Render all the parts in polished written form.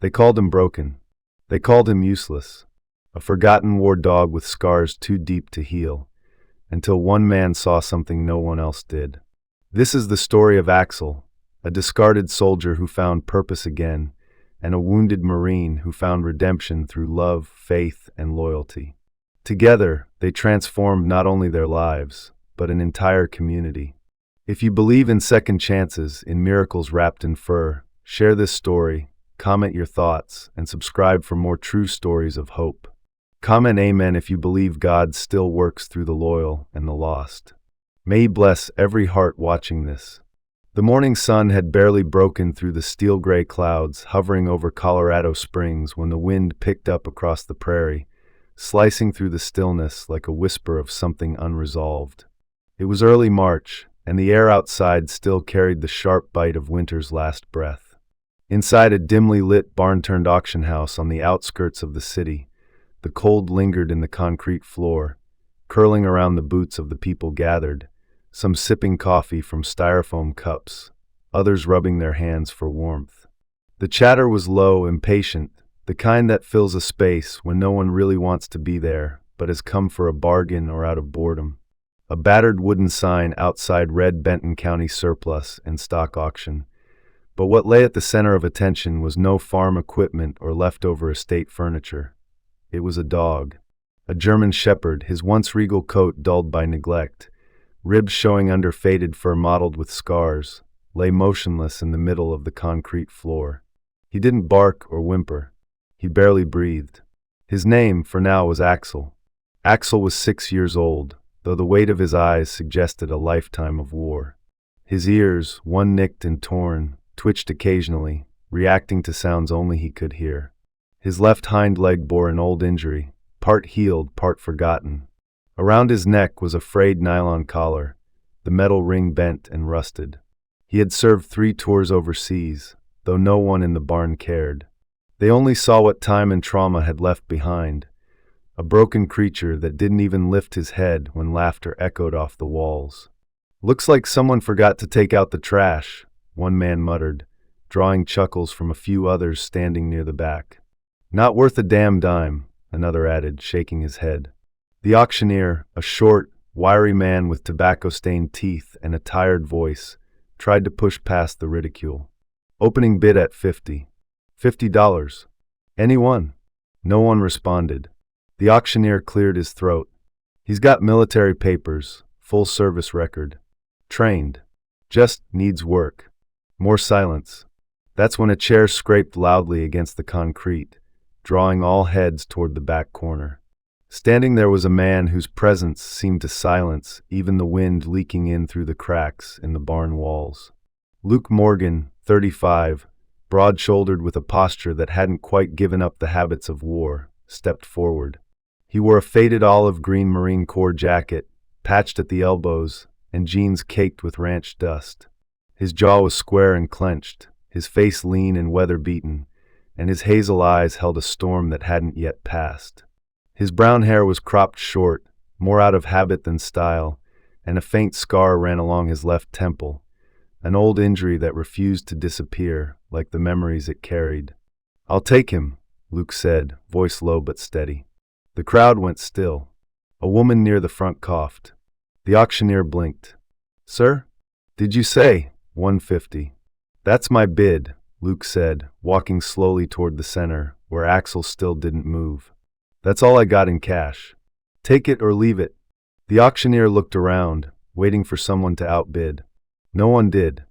They called him broken. They called him useless. A forgotten war dog with scars too deep to heal, until one man saw something no one else did. This is the story of Axel, a discarded soldier who found purpose again, and a wounded Marine who found redemption through love, faith, and loyalty. Together, they transformed not only their lives, but an entire community. If you believe in second chances, in miracles wrapped in fur, share this story, comment your thoughts, and subscribe for more true stories of hope. Comment amen if you believe God still works through the loyal and the lost. May He bless every heart watching this. The morning sun had barely broken through the steel-gray clouds hovering over Colorado Springs when the wind picked up across the prairie, slicing through the stillness like a whisper of something unresolved. It was early March, and the air outside still carried the sharp bite of winter's last breath. Inside a dimly lit barn-turned auction house on the outskirts of the city, the cold lingered in the concrete floor, curling around the boots of the people gathered, some sipping coffee from styrofoam cups, others rubbing their hands for warmth. The chatter was low, impatient, the kind that fills a space when no one really wants to be there, but has come for a bargain or out of boredom. A battered wooden sign outside read Benton County Surplus and Stock Auction, but what lay at the center of attention was no farm equipment or leftover estate furniture. It was a dog. A German shepherd, his once regal coat dulled by neglect, ribs showing under faded fur mottled with scars, lay motionless in the middle of the concrete floor. He didn't bark or whimper. He barely breathed. His name, for now, was Axel. Axel was 6 years old, though the weight of his eyes suggested a lifetime of war. His ears, one nicked and torn, twitched occasionally, reacting to sounds only he could hear. His left hind leg bore an old injury, part healed, part forgotten. Around his neck was a frayed nylon collar, the metal ring bent and rusted. He had served 3 tours overseas, though no one in the barn cared. They only saw what time and trauma had left behind, a broken creature that didn't even lift his head when laughter echoed off the walls. "Looks like someone forgot to take out the trash," one man muttered, drawing chuckles from a few others standing near the back. "Not worth a damn dime," another added, shaking his head. The auctioneer, a short, wiry man with tobacco-stained teeth and a tired voice, tried to push past the ridicule. "Opening bid at $50. Anyone?" No one responded. The auctioneer cleared his throat. "He's got military papers, full service record. Trained. Just needs work." More silence. That's when a chair scraped loudly against the concrete, drawing all heads toward the back corner. Standing there was a man whose presence seemed to silence even the wind leaking in through the cracks in the barn walls. Luke Morgan, 35, broad-shouldered with a posture that hadn't quite given up the habits of war, stepped forward. He wore a faded olive-green Marine Corps jacket, patched at the elbows, and jeans caked with ranch dust. His jaw was square and clenched, his face lean and weather-beaten, and his hazel eyes held a storm that hadn't yet passed. His brown hair was cropped short, more out of habit than style, and a faint scar ran along his left temple, an old injury that refused to disappear, like the memories it carried. "I'll take him," Luke said, voice low but steady. The crowd went still. A woman near the front coughed. The auctioneer blinked. "Sir? Did you say $150? "That's my bid," Luke said, walking slowly toward the center, where Axel still didn't move. "That's all I got in cash. Take it or leave it." The auctioneer looked around, waiting for someone to outbid. No one did.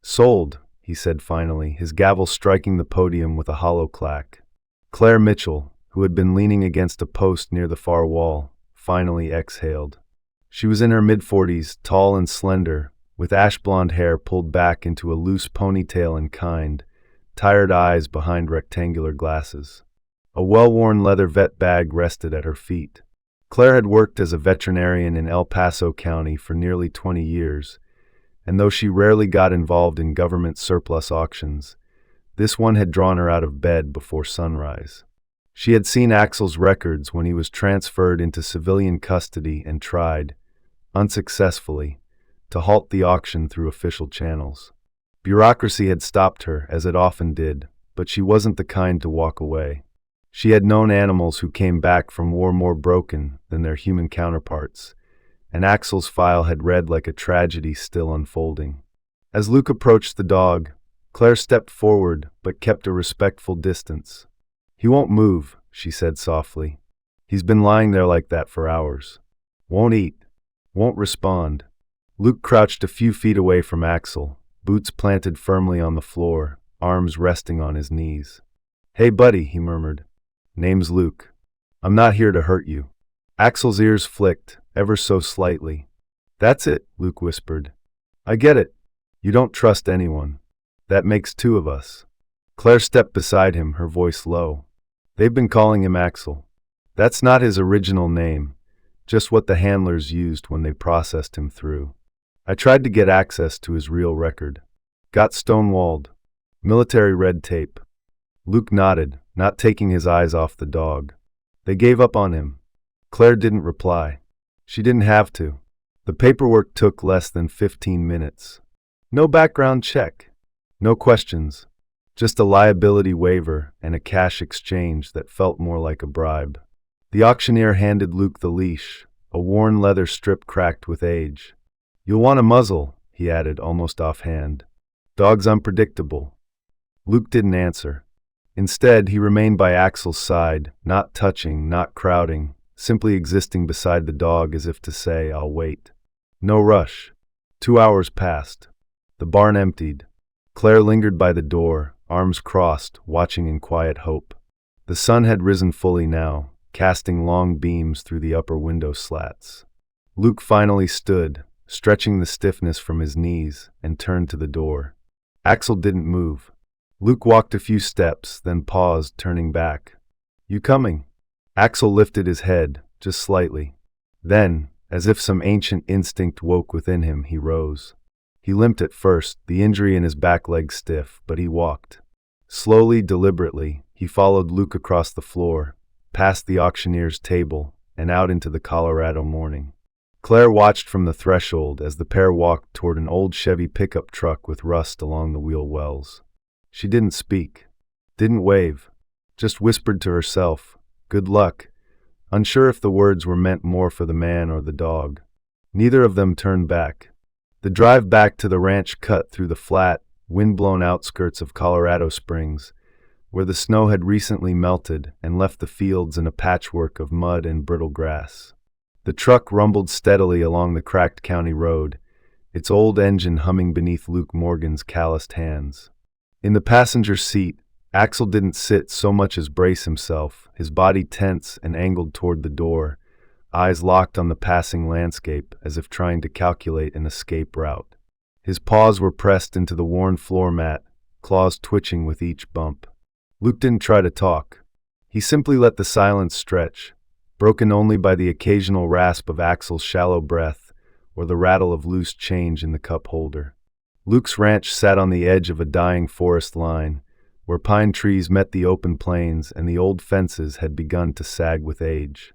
"Sold," he said finally, his gavel striking the podium with a hollow clack. Claire Mitchell, who had been leaning against a post near the far wall, finally exhaled. She was in her mid-40s, tall and slender, with ash-blonde hair pulled back into a loose ponytail and kind, tired eyes behind rectangular glasses. A well-worn leather vet bag rested at her feet. Claire had worked as a veterinarian in El Paso County for nearly 20 years, and though she rarely got involved in government surplus auctions, this one had drawn her out of bed before sunrise. She had seen Axel's records when he was transferred into civilian custody and tried, unsuccessfully, to halt the auction through official channels. Bureaucracy had stopped her, as it often did, but she wasn't the kind to walk away. She had known animals who came back from war more broken than their human counterparts, and Axel's file had read like a tragedy still unfolding. As Luke approached the dog, Claire stepped forward but kept a respectful distance. "He won't move," she said softly. "He's been lying there like that for hours. Won't eat. Won't respond." Luke crouched a few feet away from Axel, boots planted firmly on the floor, arms resting on his knees. "Hey buddy," he murmured. "Name's Luke. I'm not here to hurt you." Axel's ears flicked, ever so slightly. "That's it," Luke whispered. "I get it. You don't trust anyone. That makes two of us." Claire stepped beside him, her voice low. "They've been calling him Axel. That's not his original name, just what the handlers used when they processed him through. I tried to get access to his real record. Got stonewalled. Military red tape." Luke nodded, not taking his eyes off the dog. "They gave up on him." Claire didn't reply. She didn't have to. The paperwork took less than 15 minutes. No background check. No questions. Just a liability waiver and a cash exchange that felt more like a bribe. The auctioneer handed Luke the leash, a worn leather strip cracked with age. "You'll want a muzzle," he added almost offhand. "Dog's unpredictable." Luke didn't answer. Instead, he remained by Axel's side, not touching, not crowding, simply existing beside the dog as if to say, "I'll wait." No rush. 2 hours passed. The barn emptied. Claire lingered by the door, arms crossed, watching in quiet hope. The sun had risen fully now, casting long beams through the upper window slats. Luke finally stood, stretching the stiffness from his knees, and turned to the door. Axel didn't move. Luke walked a few steps, then paused, turning back. "You coming?" Axel lifted his head, just slightly. Then, as if some ancient instinct woke within him, he rose. He limped at first, the injury in his back leg stiff, but he walked. Slowly, deliberately, he followed Luke across the floor, past the auctioneer's table, and out into the Colorado morning. Claire watched from the threshold as the pair walked toward an old Chevy pickup truck with rust along the wheel wells. She didn't speak, didn't wave, just whispered to herself, "Good luck," unsure if the words were meant more for the man or the dog. Neither of them turned back. The drive back to the ranch cut through the flat, wind-blown outskirts of Colorado Springs, where the snow had recently melted and left the fields in a patchwork of mud and brittle grass. The truck rumbled steadily along the cracked county road, its old engine humming beneath Luke Morgan's calloused hands. In the passenger seat, Axel didn't sit so much as brace himself, his body tense and angled toward the door, eyes locked on the passing landscape as if trying to calculate an escape route. His paws were pressed into the worn floor mat, claws twitching with each bump. Luke didn't try to talk. He simply let the silence stretch, broken only by the occasional rasp of Axel's shallow breath or the rattle of loose change in the cup holder. Luke's ranch sat on the edge of a dying forest line, where pine trees met the open plains and the old fences had begun to sag with age.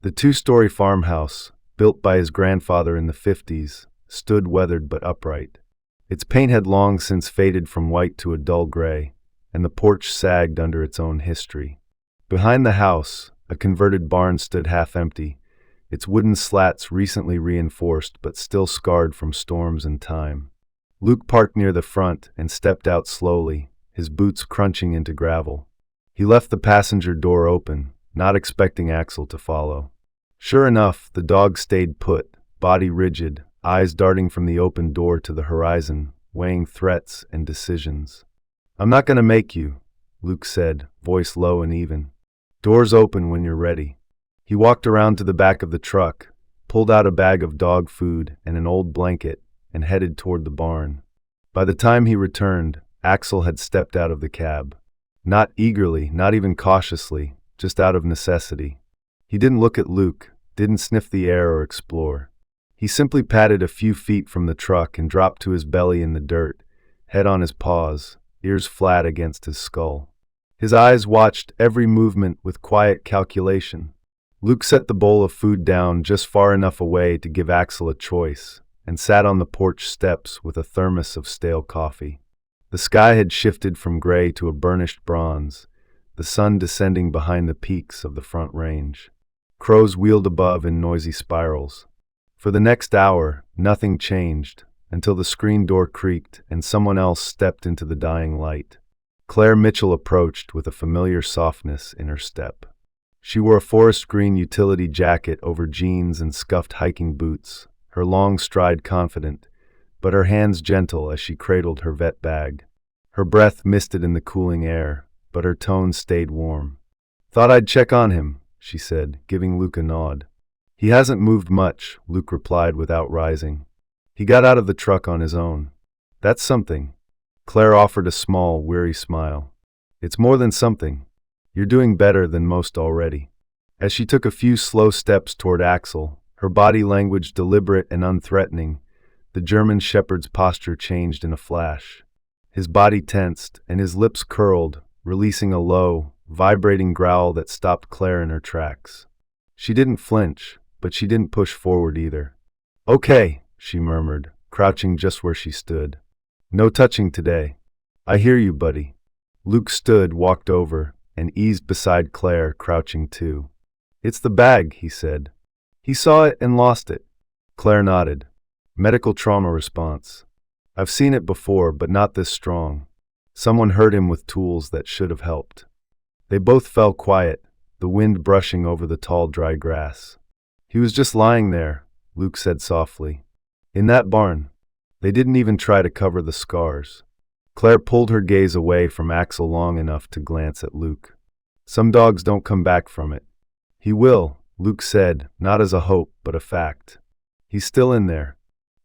The two-story farmhouse, built by his grandfather in the 50s, stood weathered but upright. Its paint had long since faded from white to a dull gray, and the porch sagged under its own history. Behind the house, a converted barn stood half empty, its wooden slats recently reinforced but still scarred from storms and time. Luke parked near the front and stepped out slowly, his boots crunching into gravel. He left the passenger door open, not expecting Axel to follow. Sure enough, the dog stayed put, body rigid, eyes darting from the open door to the horizon, weighing threats and decisions. "I'm not going to make you," Luke said, voice low and even. "Doors open when you're ready." He walked around to the back of the truck, pulled out a bag of dog food and an old blanket, and headed toward the barn. By the time he returned, Axel had stepped out of the cab. Not eagerly, not even cautiously, just out of necessity. He didn't look at Luke, didn't sniff the air or explore. He simply padded a few feet from the truck and dropped to his belly in the dirt, head on his paws, ears flat against his skull. His eyes watched every movement with quiet calculation. Luke set the bowl of food down just far enough away to give Axel a choice, and sat on the porch steps with a thermos of stale coffee. The sky had shifted from gray to a burnished bronze, the sun descending behind the peaks of the Front Range. Crows wheeled above in noisy spirals. For the next hour, nothing changed, until the screen door creaked and someone else stepped into the dying light. Claire Mitchell approached with a familiar softness in her step. She wore a forest green utility jacket over jeans and scuffed hiking boots, her long stride confident, but her hands gentle as she cradled her vet bag. Her breath misted in the cooling air, but her tone stayed warm. "Thought I'd check on him," she said, giving Luke a nod. "He hasn't moved much," Luke replied without rising. "He got out of the truck on his own." "That's something." Claire offered a small, weary smile. "It's more than something. You're doing better than most already." As she took a few slow steps toward Axel, her body language deliberate and unthreatening, the German shepherd's posture changed in a flash. His body tensed, and his lips curled, releasing a low, vibrating growl that stopped Claire in her tracks. She didn't flinch, but she didn't push forward either. "Okay," she murmured, crouching just where she stood. "No touching today." "I hear you, buddy." Luke stood, walked over, and eased beside Claire, crouching too. "It's the bag," he said. "He saw it and lost it." Claire nodded. "Medical trauma response. I've seen it before, but not this strong. Someone hurt him with tools that should have helped." They both fell quiet, the wind brushing over the tall, dry grass. "He was just lying there," Luke said softly. "In that barn." They didn't even try to cover the scars. Claire pulled her gaze away from Axel long enough to glance at Luke. "Some dogs don't come back from it." "He will," Luke said, not as a hope, but a fact. "He's still in there."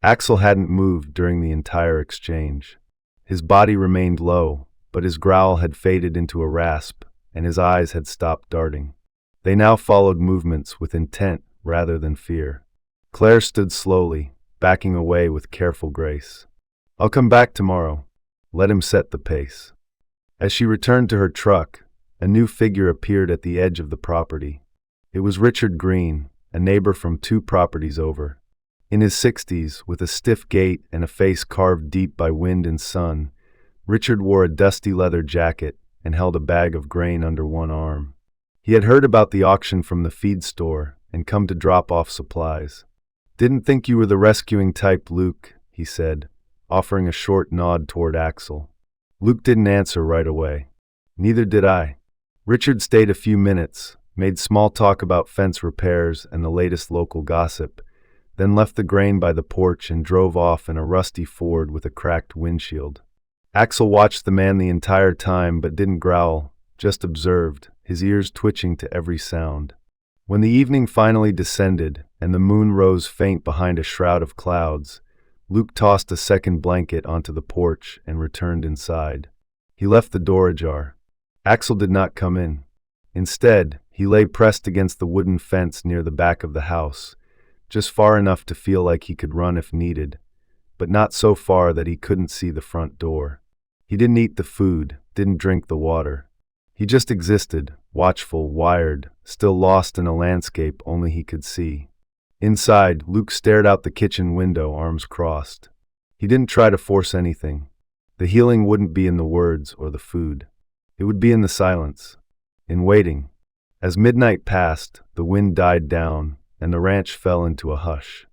Axel hadn't moved during the entire exchange. His body remained low, but his growl had faded into a rasp, and his eyes had stopped darting. They now followed movements with intent rather than fear. Claire stood slowly, backing away with careful grace. "I'll come back tomorrow." Let him set the pace. As she returned to her truck, a new figure appeared at the edge of the property. It was Richard Green, a neighbor from 2 properties over. In his 60s, with a stiff gait and a face carved deep by wind and sun, Richard wore a dusty leather jacket and held a bag of grain under one arm. He had heard about the auction from the feed store and come to drop off supplies. "Didn't think you were the rescuing type, Luke," he said, offering a short nod toward Axel. Luke didn't answer right away. "Neither did I." Richard stayed a few minutes, made small talk about fence repairs and the latest local gossip, then left the grain by the porch and drove off in a rusty Ford with a cracked windshield. Axel watched the man the entire time but didn't growl, just observed, his ears twitching to every sound. When the evening finally descended and the moon rose faint behind a shroud of clouds, Luke tossed a second blanket onto the porch and returned inside. He left the door ajar. Axel did not come in. Instead, he lay pressed against the wooden fence near the back of the house, just far enough to feel like he could run if needed, but not so far that he couldn't see the front door. He didn't eat the food, didn't drink the water. He just existed, watchful, wired, still lost in a landscape only he could see. Inside, Luke stared out the kitchen window, arms crossed. He didn't try to force anything. The healing wouldn't be in the words or the food. It would be in the silence, in waiting. As midnight passed, the wind died down, and the ranch fell into a hush.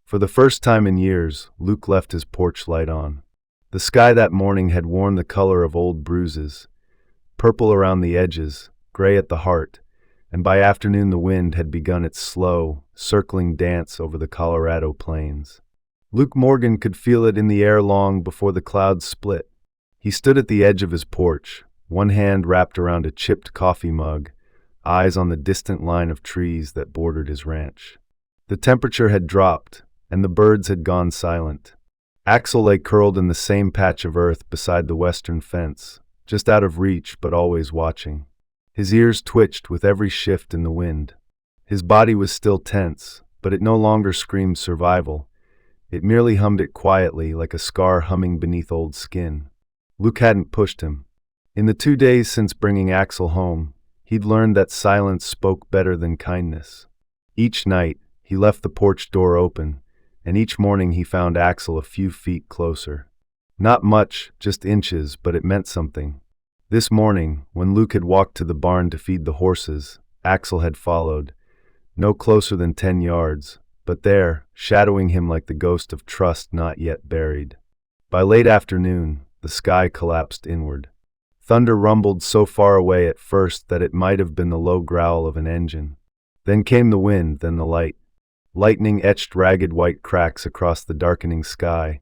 For the first time in years, Luke left his porch light on. The sky that morning had worn the color of old bruises, purple around the edges, gray at the heart, and by afternoon the wind had begun its slow, circling dance over the Colorado plains. Luke Morgan could feel it in the air long before the clouds split. He stood at the edge of his porch, one hand wrapped around a chipped coffee mug, eyes on the distant line of trees that bordered his ranch. The temperature had dropped, and the birds had gone silent. Axel lay curled in the same patch of earth beside the western fence, just out of reach but always watching. His ears twitched with every shift in the wind. His body was still tense, but it no longer screamed survival. It merely hummed it quietly, like a scar humming beneath old skin. Luke hadn't pushed him. In the 2 days since bringing Axel home, he'd learned that silence spoke better than kindness. Each night, he left the porch door open, and each morning he found Axel a few feet closer. Not much, just inches, but it meant something. This morning, when Luke had walked to the barn to feed the horses, Axel had followed, no closer than 10 yards, but there, shadowing him like the ghost of trust not yet buried. By late afternoon, the sky collapsed inward. Thunder rumbled so far away at first that it might have been the low growl of an engine. Then came the wind, then the light. Lightning etched ragged white cracks across the darkening sky,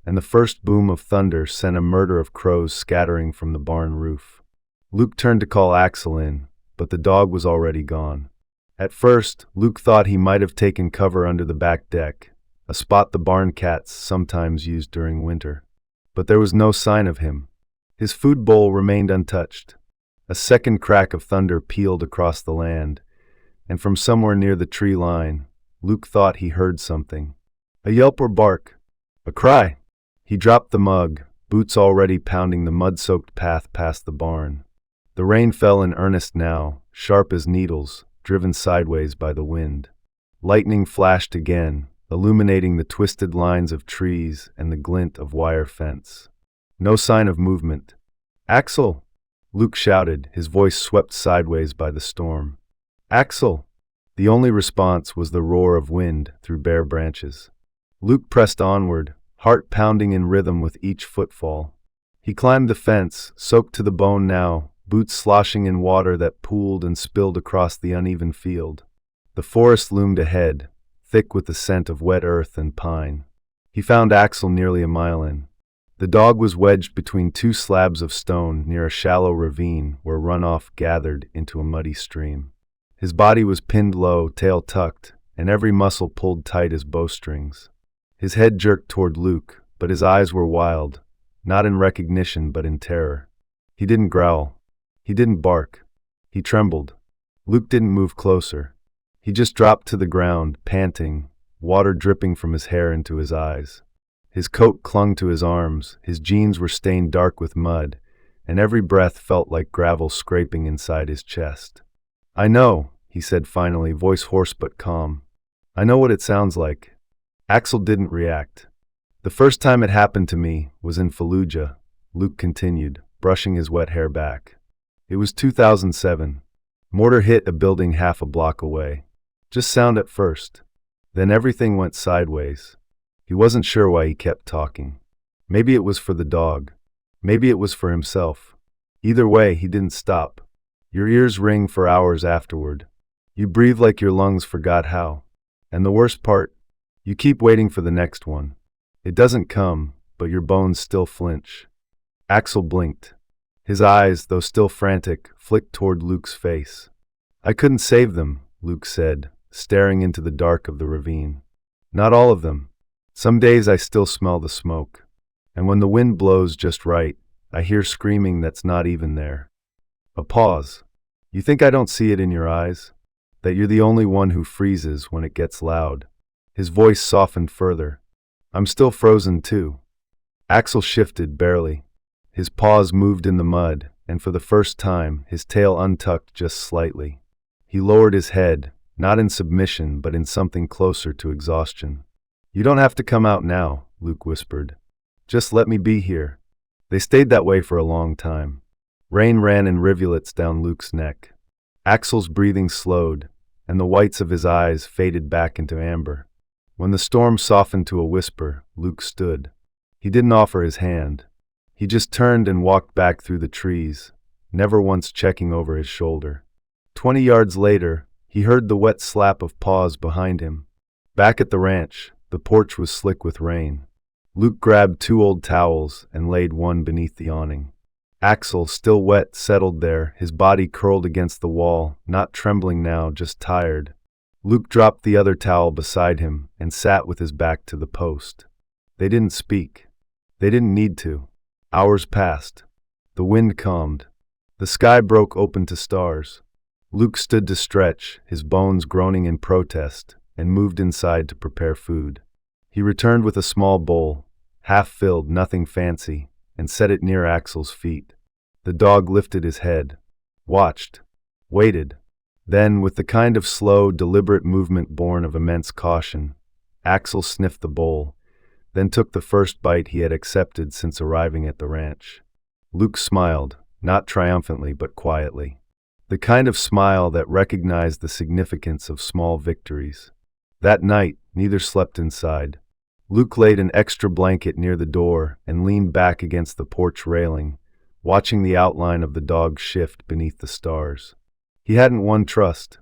and the first boom of thunder sent a murder of crows scattering from the barn roof. Luke turned to call Axel in, but the dog was already gone. At first, Luke thought he might have taken cover under the back deck, a spot the barn cats sometimes used during winter. But there was no sign of him. His food bowl remained untouched. A second crack of thunder pealed across the land, and from somewhere near the tree line, Luke thought he heard something. A yelp or bark. A cry. He dropped the mug, boots already pounding the mud-soaked path past the barn. The rain fell in earnest now, sharp as needles, driven sideways by the wind. Lightning flashed again, illuminating the twisted lines of trees and the glint of wire fence. No sign of movement. "Axel!" Luke shouted, his voice swept sideways by the storm. "Axel!" The only response was the roar of wind through bare branches. Luke pressed onward, heart pounding in rhythm with each footfall. He climbed the fence, soaked to the bone now, boots sloshing in water that pooled and spilled across the uneven field. The forest loomed ahead, thick with the scent of wet earth and pine. He found Axel nearly a mile in. The dog was wedged between two slabs of stone near a shallow ravine where runoff gathered into a muddy stream. His body was pinned low, tail tucked, and every muscle pulled tight as bowstrings. His head jerked toward Luke, but his eyes were wild, not in recognition but in terror. He didn't growl. He didn't bark. He trembled. Luke didn't move closer. He just dropped to the ground, panting, water dripping from his hair into his eyes. His coat clung to his arms, his jeans were stained dark with mud, and every breath felt like gravel scraping inside his chest. "I know," he said finally, voice hoarse but calm. "I know what it sounds like." Axel didn't react. "The first time it happened to me was in Fallujah," Luke continued, brushing his wet hair back. "It was 2007. Mortar hit a building half a block away. Just sound at first. Then everything went sideways." He wasn't sure why he kept talking. Maybe it was for the dog. Maybe it was for himself. Either way, he didn't stop. Your ears ring for hours afterward. You breathe like your lungs forgot how. And the worst part, you keep waiting for the next one. It doesn't come, but your bones still flinch. Axel blinked. His eyes, though still frantic, flicked toward Luke's face. "I couldn't save them," Luke said, staring into the dark of the ravine. "Not all of them. Some days I still smell the smoke. And when the wind blows just right, I hear screaming that's not even there." A pause. "You think I don't see it in your eyes? That you're the only one who freezes when it gets loud?" His voice softened further. "I'm still frozen too." Axel shifted, barely. His paws moved in the mud, and for the first time, his tail untucked just slightly. He lowered his head, not in submission but in something closer to exhaustion. "You don't have to come out now," Luke whispered. "Just let me be here." They stayed that way for a long time. Rain ran in rivulets down Luke's neck. Axel's breathing slowed, and the whites of his eyes faded back into amber. When the storm softened to a whisper, Luke stood. He didn't offer his hand. He just turned and walked back through the trees, never once checking over his shoulder. 20 yards later, he heard the wet slap of paws behind him. Back at the ranch, the porch was slick with rain. Luke grabbed 2 old towels and laid one beneath the awning. Axel, still wet, settled there, his body curled against the wall, not trembling now, just tired. Luke dropped the other towel beside him and sat with his back to the post. They didn't speak. They didn't need to. Hours passed. The wind calmed. The sky broke open to stars. Luke stood to stretch, his bones groaning in protest, and moved inside to prepare food. He returned with a small bowl, half filled, nothing fancy, and set it near Axel's feet. The dog lifted his head, watched, waited. Then, with the kind of slow, deliberate movement born of immense caution, Axel sniffed the bowl, then took the first bite he had accepted since arriving at the ranch. Luke smiled, not triumphantly but quietly. The kind of smile that recognized the significance of small victories. That night, neither slept inside. Luke laid an extra blanket near the door and leaned back against the porch railing, watching the outline of the dog shift beneath the stars. He hadn't won trust,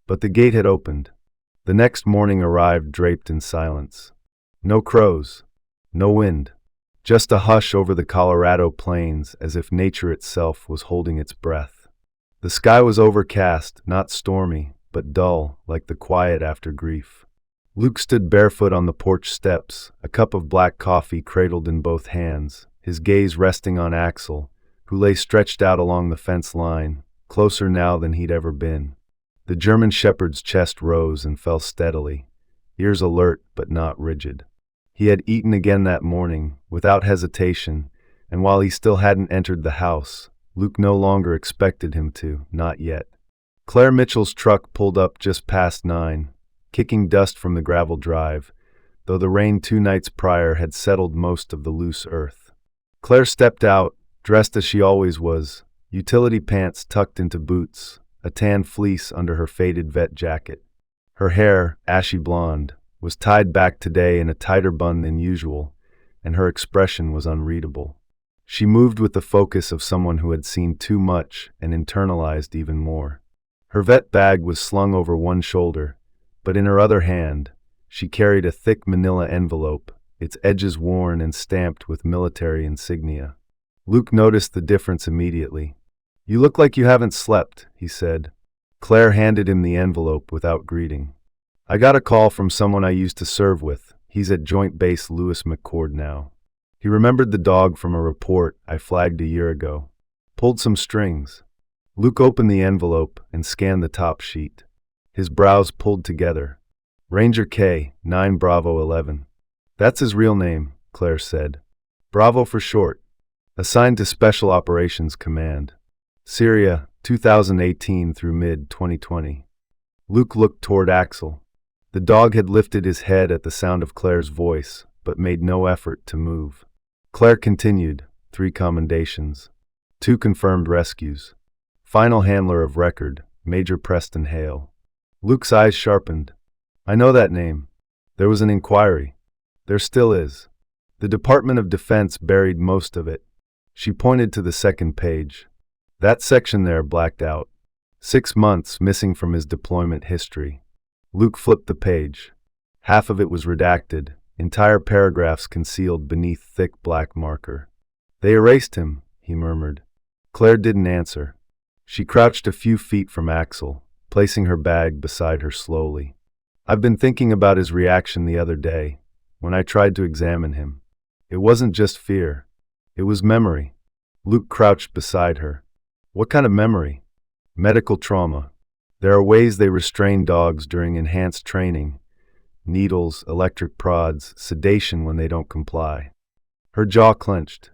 but the gate had opened. The next morning arrived draped in silence. No crows, no wind, just a hush over the Colorado plains as if nature itself was holding its breath. The sky was overcast, not stormy, but dull, like the quiet after grief. Luke stood barefoot on the porch steps, a cup of black coffee cradled in both hands, his gaze resting on Axel, who lay stretched out along the fence line, closer now than he'd ever been. The German shepherd's chest rose and fell steadily, ears alert but not rigid. He had eaten again that morning, without hesitation, and while he still hadn't entered the house, Luke no longer expected him to, not yet. Claire Mitchell's truck pulled up just past 9, kicking dust from the gravel drive, though the rain 2 nights prior had settled most of the loose earth. Claire stepped out, dressed as she always was, utility pants tucked into boots, a tan fleece under her faded vet jacket. Her hair, ashy blonde, was tied back today in a tighter bun than usual, and her expression was unreadable. She moved with the focus of someone who had seen too much and internalized even more. Her vet bag was slung over one shoulder, but in her other hand, she carried a thick manila envelope, its edges worn and stamped with military insignia. Luke noticed the difference immediately. "You look like you haven't slept," he said. Claire handed him the envelope without greeting. "I got a call from someone I used to serve with. He's at Joint Base Lewis McChord now. He remembered the dog from a report I flagged a year ago. Pulled some strings." Luke opened the envelope and scanned the top sheet. His brows pulled together. "Ranger K, 9 Bravo 11. "That's his real name," Claire said. "Bravo for short. Assigned to Special Operations Command. Syria, 2018 through mid-2020. Luke looked toward Axel. The dog had lifted his head at the sound of Claire's voice, but made no effort to move. Claire continued, 3 commendations. 2 confirmed rescues. Final handler of record, Major Preston Hale. Luke's eyes sharpened. "I know that name. There was an inquiry. There still is. The Department of Defense buried most of it." She pointed to the second page. That section there blacked out. 6 months missing from his deployment history. Luke flipped the page. Half of it was redacted, entire paragraphs concealed beneath thick black marker. "They erased him," he murmured. Claire didn't answer. She crouched a few feet from Axel, placing her bag beside her slowly. "I've been thinking about his reaction the other day, when I tried to examine him. It wasn't just fear. It was memory." Luke crouched beside her. "What kind of memory?" "Medical trauma. There are ways they restrain dogs during enhanced training. Needles, electric prods, sedation when they don't comply." Her jaw clenched.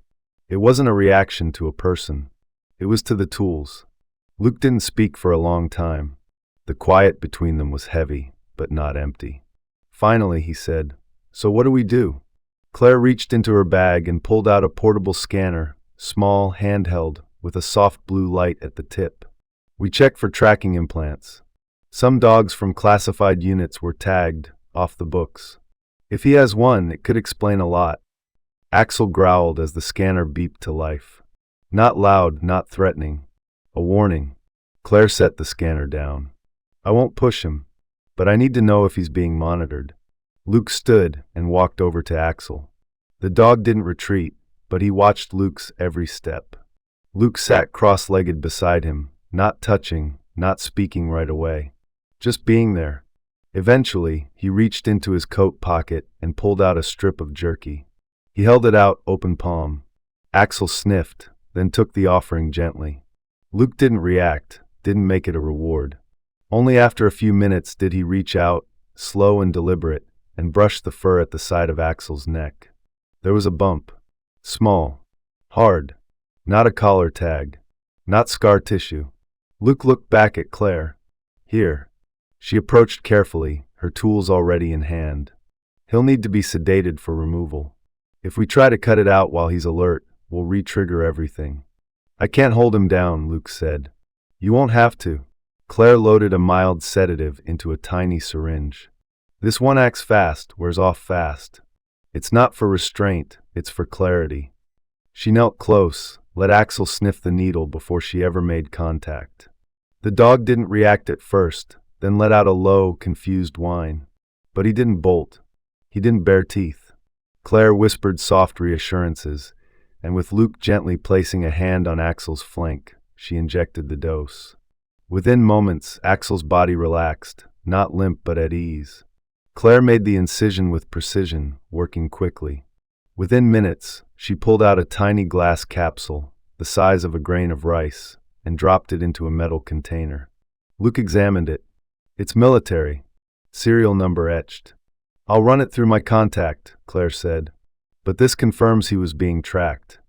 It wasn't a reaction to a person. It was to the tools. Luke didn't speak for a long time. The quiet between them was heavy, but not empty. Finally, he said, "So what do we do?" Claire reached into her bag and pulled out a portable scanner, small, handheld, with a soft blue light at the tip. "We check for tracking implants. Some dogs from classified units were tagged, off the books. If he has one, it could explain a lot." Axel growled as the scanner beeped to life. Not loud, not threatening. A warning. Claire set the scanner down. "I won't push him, but I need to know if he's being monitored." Luke stood and walked over to Axel. The dog didn't retreat, but he watched Luke's every step. Luke sat cross-legged beside him, not touching, not speaking right away. Just being there. Eventually, he reached into his coat pocket and pulled out a strip of jerky. He held it out, open palm. Axel sniffed, then took the offering gently. Luke didn't react, didn't make it a reward. Only after a few minutes did he reach out, slow and deliberate, and brush the fur at the side of Axel's neck. There was a bump. Small. Hard. Not a collar tag. Not scar tissue. Luke looked back at Claire. "Here." She approached carefully, her tools already in hand. He'll need to be sedated for removal. If we try to cut it out while he's alert, we'll re-trigger everything. I can't hold him down, Luke said. You won't have to. Claire loaded a mild sedative into a tiny syringe. This one acts fast, wears off fast. It's not for restraint, it's for clarity. She knelt close, let Axel sniff the needle before she ever made contact. The dog didn't react at first, then let out a low, confused whine. But he didn't bolt. He didn't bare teeth. Claire whispered soft reassurances, and with Luke gently placing a hand on Axel's flank, she injected the dose. Within moments, Axel's body relaxed, not limp but at ease. Claire made the incision with precision, working quickly. Within minutes, she pulled out a tiny glass capsule, the size of a grain of rice, and dropped it into a metal container. Luke examined it. It's military. Serial number etched. I'll run it through my contact, Claire said. But this confirms he was being tracked,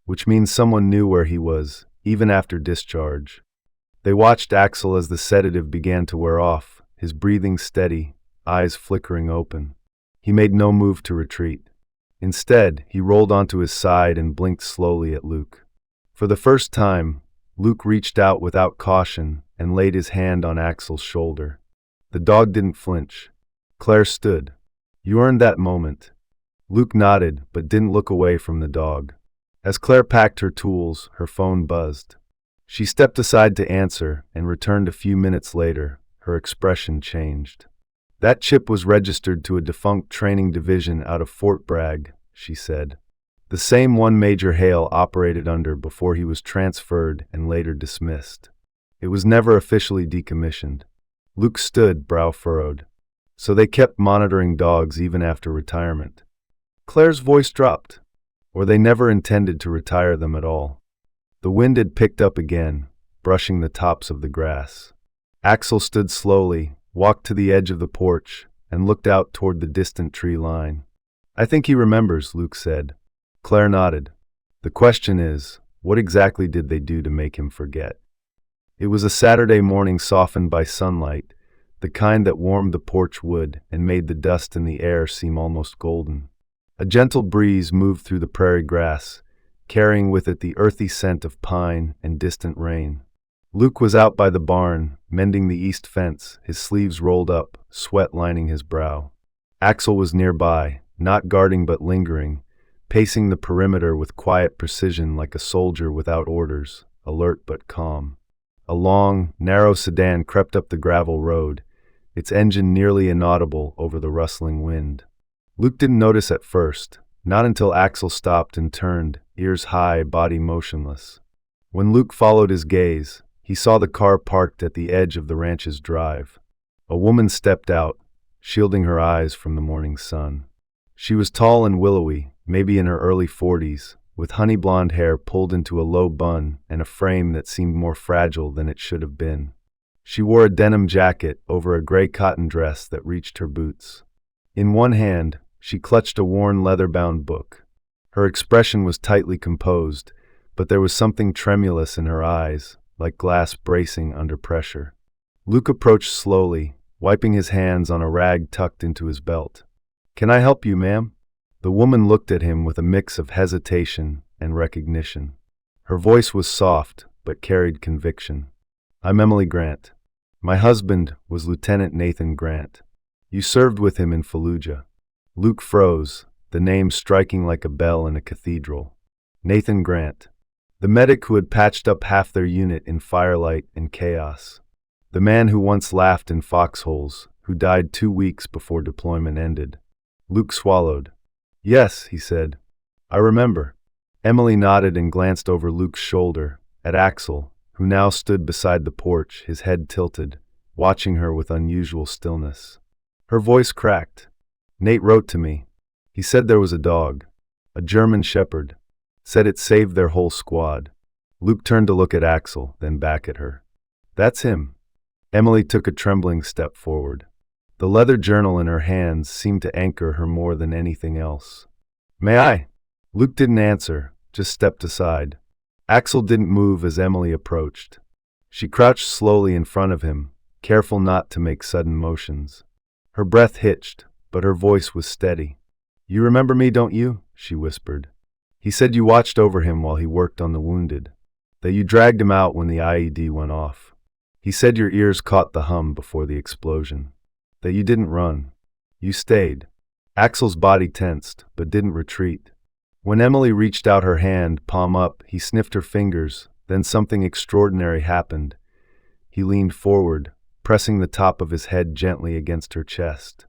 which means someone knew where he was, even after discharge. They watched Axel as the sedative began to wear off, his breathing steady, eyes flickering open. He made no move to retreat. Instead, he rolled onto his side and blinked slowly at Luke. For the first time, Luke reached out without caution and laid his hand on Axel's shoulder. The dog didn't flinch. Claire stood. You earned that moment. Luke nodded, but didn't look away from the dog. As Claire packed her tools, her phone buzzed. She stepped aside to answer and returned a few minutes later. Her expression changed. That chip was registered to a defunct training division out of Fort Bragg, she said. The same one Major Hale operated under before he was transferred and later dismissed. It was never officially decommissioned. Luke stood, brow furrowed. So they kept monitoring dogs even after retirement. Claire's voice dropped. Or they never intended to retire them at all. The wind had picked up again, brushing the tops of the grass. Axel stood slowly, walked to the edge of the porch, and looked out toward the distant tree line. I think he remembers, Luke said. Claire nodded. The question is, what exactly did they do to make him forget? It was a Saturday morning softened by sunlight, the kind that warmed the porch wood and made the dust in the air seem almost golden. A gentle breeze moved through the prairie grass, carrying with it the earthy scent of pine and distant rain. Luke was out by the barn, mending the east fence, his sleeves rolled up, sweat lining his brow. Axel was nearby, not guarding but lingering, pacing the perimeter with quiet precision like a soldier without orders, alert but calm. A long, narrow sedan crept up the gravel road, its engine nearly inaudible over the rustling wind. Luke didn't notice at first, not until Axel stopped and turned, ears high, body motionless. When Luke followed his gaze, he saw the car parked at the edge of the ranch's drive. A woman stepped out, shielding her eyes from the morning sun. She was tall and willowy, maybe in her early 40s, with honey blonde hair pulled into a low bun and a frame that seemed more fragile than it should have been. She wore a denim jacket over a gray cotton dress that reached her boots. In one hand, she clutched a worn leather-bound book. Her expression was tightly composed, but there was something tremulous in her eyes, like glass bracing under pressure. Luke approached slowly, wiping his hands on a rag tucked into his belt. "Can I help you, ma'am?" The woman looked at him with a mix of hesitation and recognition. Her voice was soft, but carried conviction. "I'm Emily Grant. My husband was Lieutenant Nathan Grant. You served with him in Fallujah." Luke froze, the name striking like a bell in a cathedral. Nathan Grant. The medic who had patched up half their unit in firelight and chaos. The man who once laughed in foxholes, who died 2 weeks before deployment ended. Luke swallowed. "Yes," he said. "I remember." Emily nodded and glanced over Luke's shoulder, at Axel, who now stood beside the porch, his head tilted, watching her with unusual stillness. Her voice cracked. "Nate wrote to me. He said there was a dog. A German shepherd. Said it saved their whole squad." Luke turned to look at Axel, then back at her. "That's him." Emily took a trembling step forward. The leather journal in her hands seemed to anchor her more than anything else. "May I?" Luke didn't answer, just stepped aside. Axel didn't move as Emily approached. She crouched slowly in front of him, careful not to make sudden motions. Her breath hitched, but her voice was steady. "You remember me, don't you?" she whispered. "He said you watched over him while he worked on the wounded. That you dragged him out when the IED went off. He said your ears caught the hum before the explosion. That you didn't run. You stayed." Axel's body tensed, but didn't retreat. When Emily reached out her hand, palm up, he sniffed her fingers. Then something extraordinary happened. He leaned forward, pressing the top of his head gently against her chest.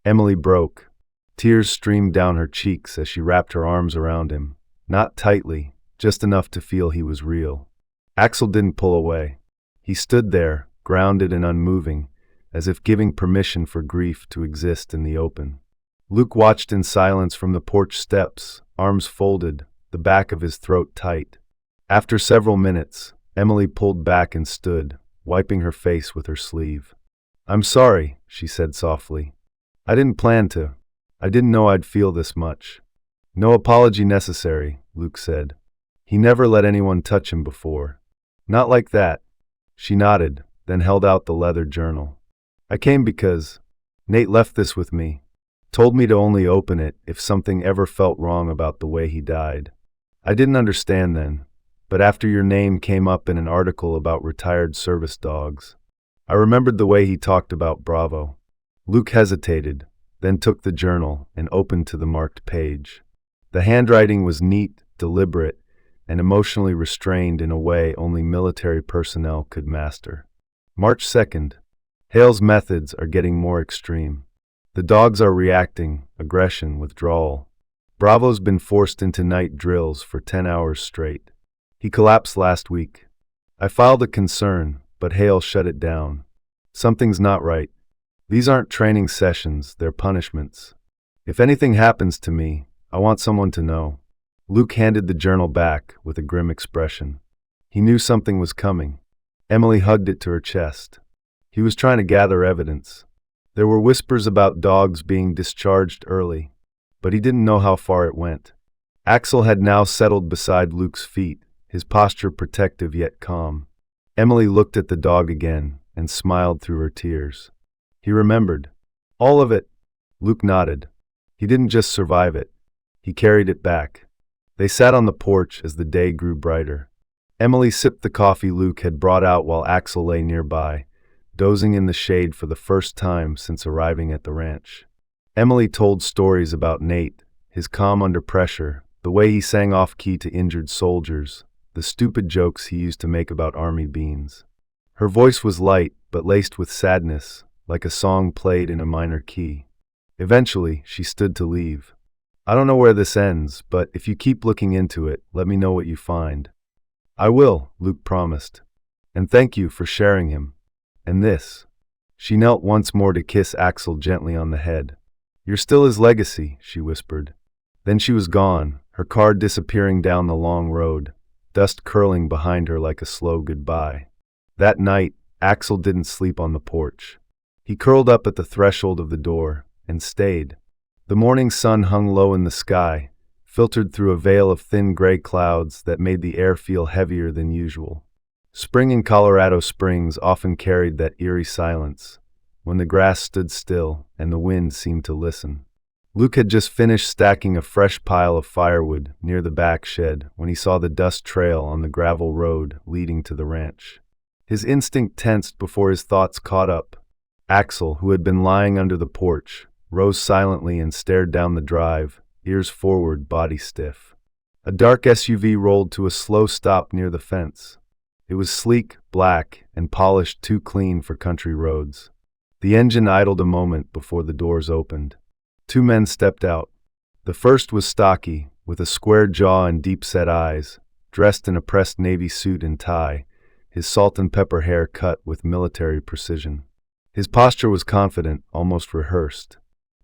Emily broke. Tears streamed down her cheeks as she wrapped her arms around him. Not tightly, just enough to feel he was real. Axel didn't pull away. He stood there, grounded and unmoving, as if giving permission for grief to exist in the open. Luke watched in silence from the porch steps, arms folded, the back of his throat tight. After several minutes, Emily pulled back and stood, wiping her face with her sleeve. "I'm sorry," she said softly. "I didn't plan to. I didn't know I'd feel this much." "No apology necessary," Luke said. He never let anyone touch him before. "Not like that." She nodded, then held out the leather journal. "I came because Nate left this with me. Told me to only open it if something ever felt wrong about the way he died. I didn't understand then, but after your name came up in an article about retired service dogs, I remembered the way he talked about Bravo." Luke hesitated, then took the journal and opened to the marked page. The handwriting was neat, deliberate, and emotionally restrained in a way only military personnel could master. March 2nd. Hale's methods are getting more extreme. The dogs are reacting, aggression, withdrawal. Bravo's been forced into night drills for 10 hours straight. He collapsed last week. I filed a concern, but Hale shut it down. Something's not right. These aren't training sessions, they're punishments. If anything happens to me, I want someone to know. Luke handed the journal back with a grim expression. He knew something was coming. Emily hugged it to her chest. He was trying to gather evidence. There were whispers about dogs being discharged early, but he didn't know how far it went. Axel had now settled beside Luke's feet, his posture protective yet calm. Emily looked at the dog again and smiled through her tears. He remembered. All of it. Luke nodded. He didn't just survive it. He carried it back. They sat on the porch as the day grew brighter. Emily sipped the coffee Luke had brought out while Axel lay nearby, dozing in the shade for the first time since arriving at the ranch. Emily told stories about Nate, his calm under pressure, the way he sang off-key to injured soldiers, the stupid jokes he used to make about army beans. Her voice was light, but laced with sadness, like a song played in a minor key. Eventually, she stood to leave. "I don't know where this ends, but if you keep looking into it, let me know what you find." "I will," Luke promised. "And thank you for sharing him. And this." She knelt once more to kiss Axel gently on the head. "You're still his legacy," she whispered. Then she was gone, her car disappearing down the long road, dust curling behind her like a slow goodbye. That night, Axel didn't sleep on the porch. He curled up at the threshold of the door and stayed. The morning sun hung low in the sky, filtered through a veil of thin gray clouds that made the air feel heavier than usual. Spring in Colorado Springs often carried that eerie silence, when the grass stood still and the wind seemed to listen. Luke had just finished stacking a fresh pile of firewood near the back shed when he saw the dust trail on the gravel road leading to the ranch. His instinct tensed before his thoughts caught up. Axel, who had been lying under the porch, rose silently and stared down the drive, ears forward, body stiff. A dark SUV rolled to a slow stop near the fence. It was sleek, black, and polished too clean for country roads. The engine idled a moment before the doors opened. Two men stepped out. The first was stocky, with a square jaw and deep-set eyes, dressed in a pressed navy suit and tie, his salt and pepper hair cut with military precision. His posture was confident, almost rehearsed.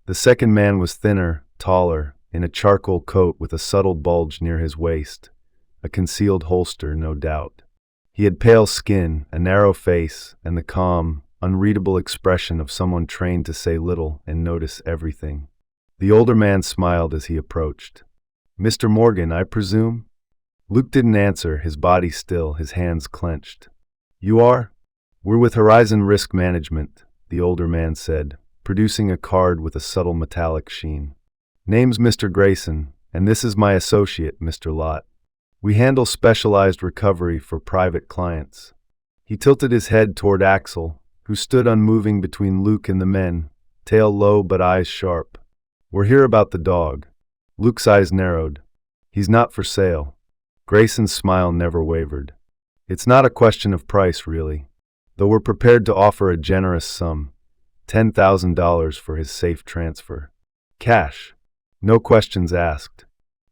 The second man was thinner, taller, in a charcoal coat with a subtle bulge near his waist, a concealed holster, no doubt. He had pale skin, a narrow face, and the calm, unreadable expression of someone trained to say little and notice everything. The older man smiled as he approached. "Mr. Morgan, I presume?" Luke didn't answer, his body still, his hands clenched. "You are?" "We're with Horizon Risk Management," the older man said, producing a card with a subtle metallic sheen. "Name's Mr. Grayson, and this is my associate, Mr. Lott. We handle specialized recovery for private clients." He tilted his head toward Axel, who stood unmoving between Luke and the men, tail low but eyes sharp. "We're here about the dog." Luke's eyes narrowed. "He's not for sale." Grayson's smile never wavered. "It's not a question of price, really, though we're prepared to offer a generous sum, $10,000 for his safe transfer. Cash. No questions asked."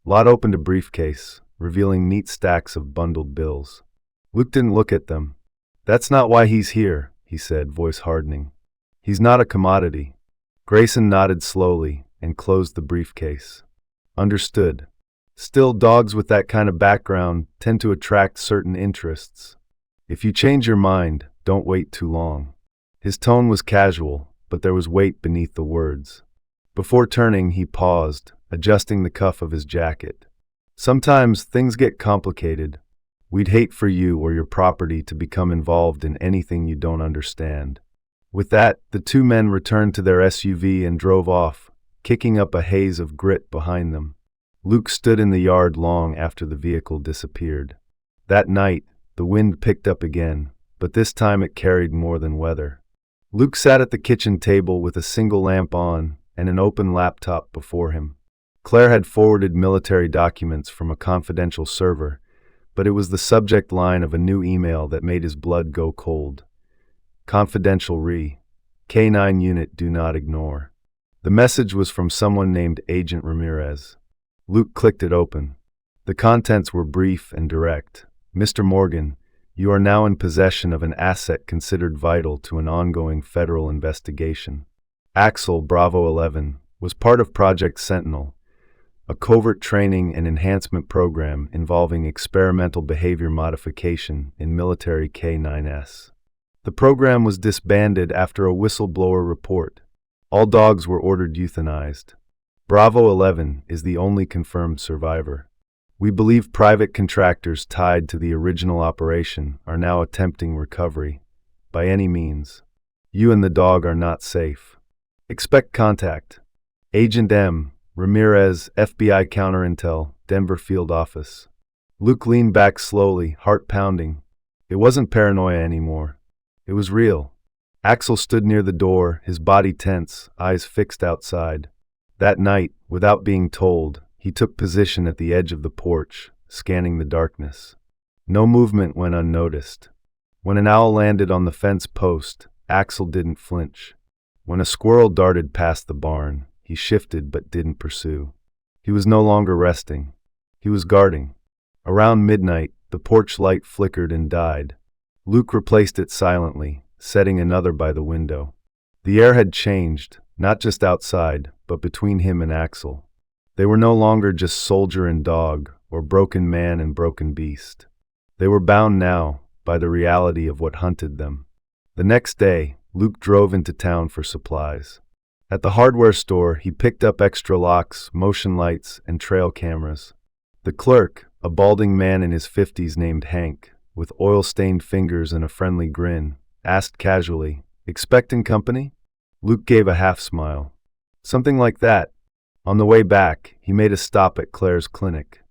Lott opened a briefcase, revealing neat stacks of bundled bills. Luke didn't look at them. "That's not why he's here," he said, voice hardening. "He's not a commodity." Grayson nodded slowly and closed the briefcase. "Understood. Still, dogs with that kind of background tend to attract certain interests. If you change your mind, don't wait too long." His tone was casual, but there was weight beneath the words. Before turning, he paused, adjusting the cuff of his jacket. "Sometimes things get complicated. We'd hate for you or your property to become involved in anything you don't understand." With that, the two men returned to their SUV and drove off, kicking up a haze of grit behind them. Luke stood in the yard long after the vehicle disappeared. That night, the wind picked up again, but this time it carried more than weather. Luke sat at the kitchen table with a single lamp on and an open laptop before him. Claire had forwarded military documents from a confidential server, but it was the subject line of a new email that made his blood go cold. "Confidential re. K9 unit do not ignore." The message was from someone named Agent Ramirez. Luke clicked it open. The contents were brief and direct. "Mr. Morgan, you are now in possession of an asset considered vital to an ongoing federal investigation. Axel, Bravo 11, was part of Project Sentinel, a covert training and enhancement program involving experimental behavior modification in military K9s. The program was disbanded after a whistleblower report. All dogs were ordered euthanized. Bravo 11 is the only confirmed survivor. We believe private contractors tied to the original operation are now attempting recovery. By any means. You and the dog are not safe. Expect contact. Agent M. Ramirez, FBI Counterintel, Denver Field Office." Luke leaned back slowly, heart pounding. It wasn't paranoia anymore. It was real. Axel stood near the door, his body tense, eyes fixed outside. That night, without being told, he took position at the edge of the porch, scanning the darkness. No movement went unnoticed. When an owl landed on the fence post, Axel didn't flinch. When a squirrel darted past the barn, he shifted but didn't pursue. He was no longer resting. He was guarding. Around midnight, the porch light flickered and died. Luke replaced it silently, setting another by the window. The air had changed, not just outside, but between him and Axel. They were no longer just soldier and dog, or broken man and broken beast. They were bound now by the reality of what hunted them. The next day, Luke drove into town for supplies. At the hardware store, he picked up extra locks, motion lights, and trail cameras. The clerk, a balding man in his 50s named Hank, with oil-stained fingers and a friendly grin, asked casually, "Expecting company?" Luke gave a half-smile. "Something like that." On the way back, he made a stop at Claire's clinic.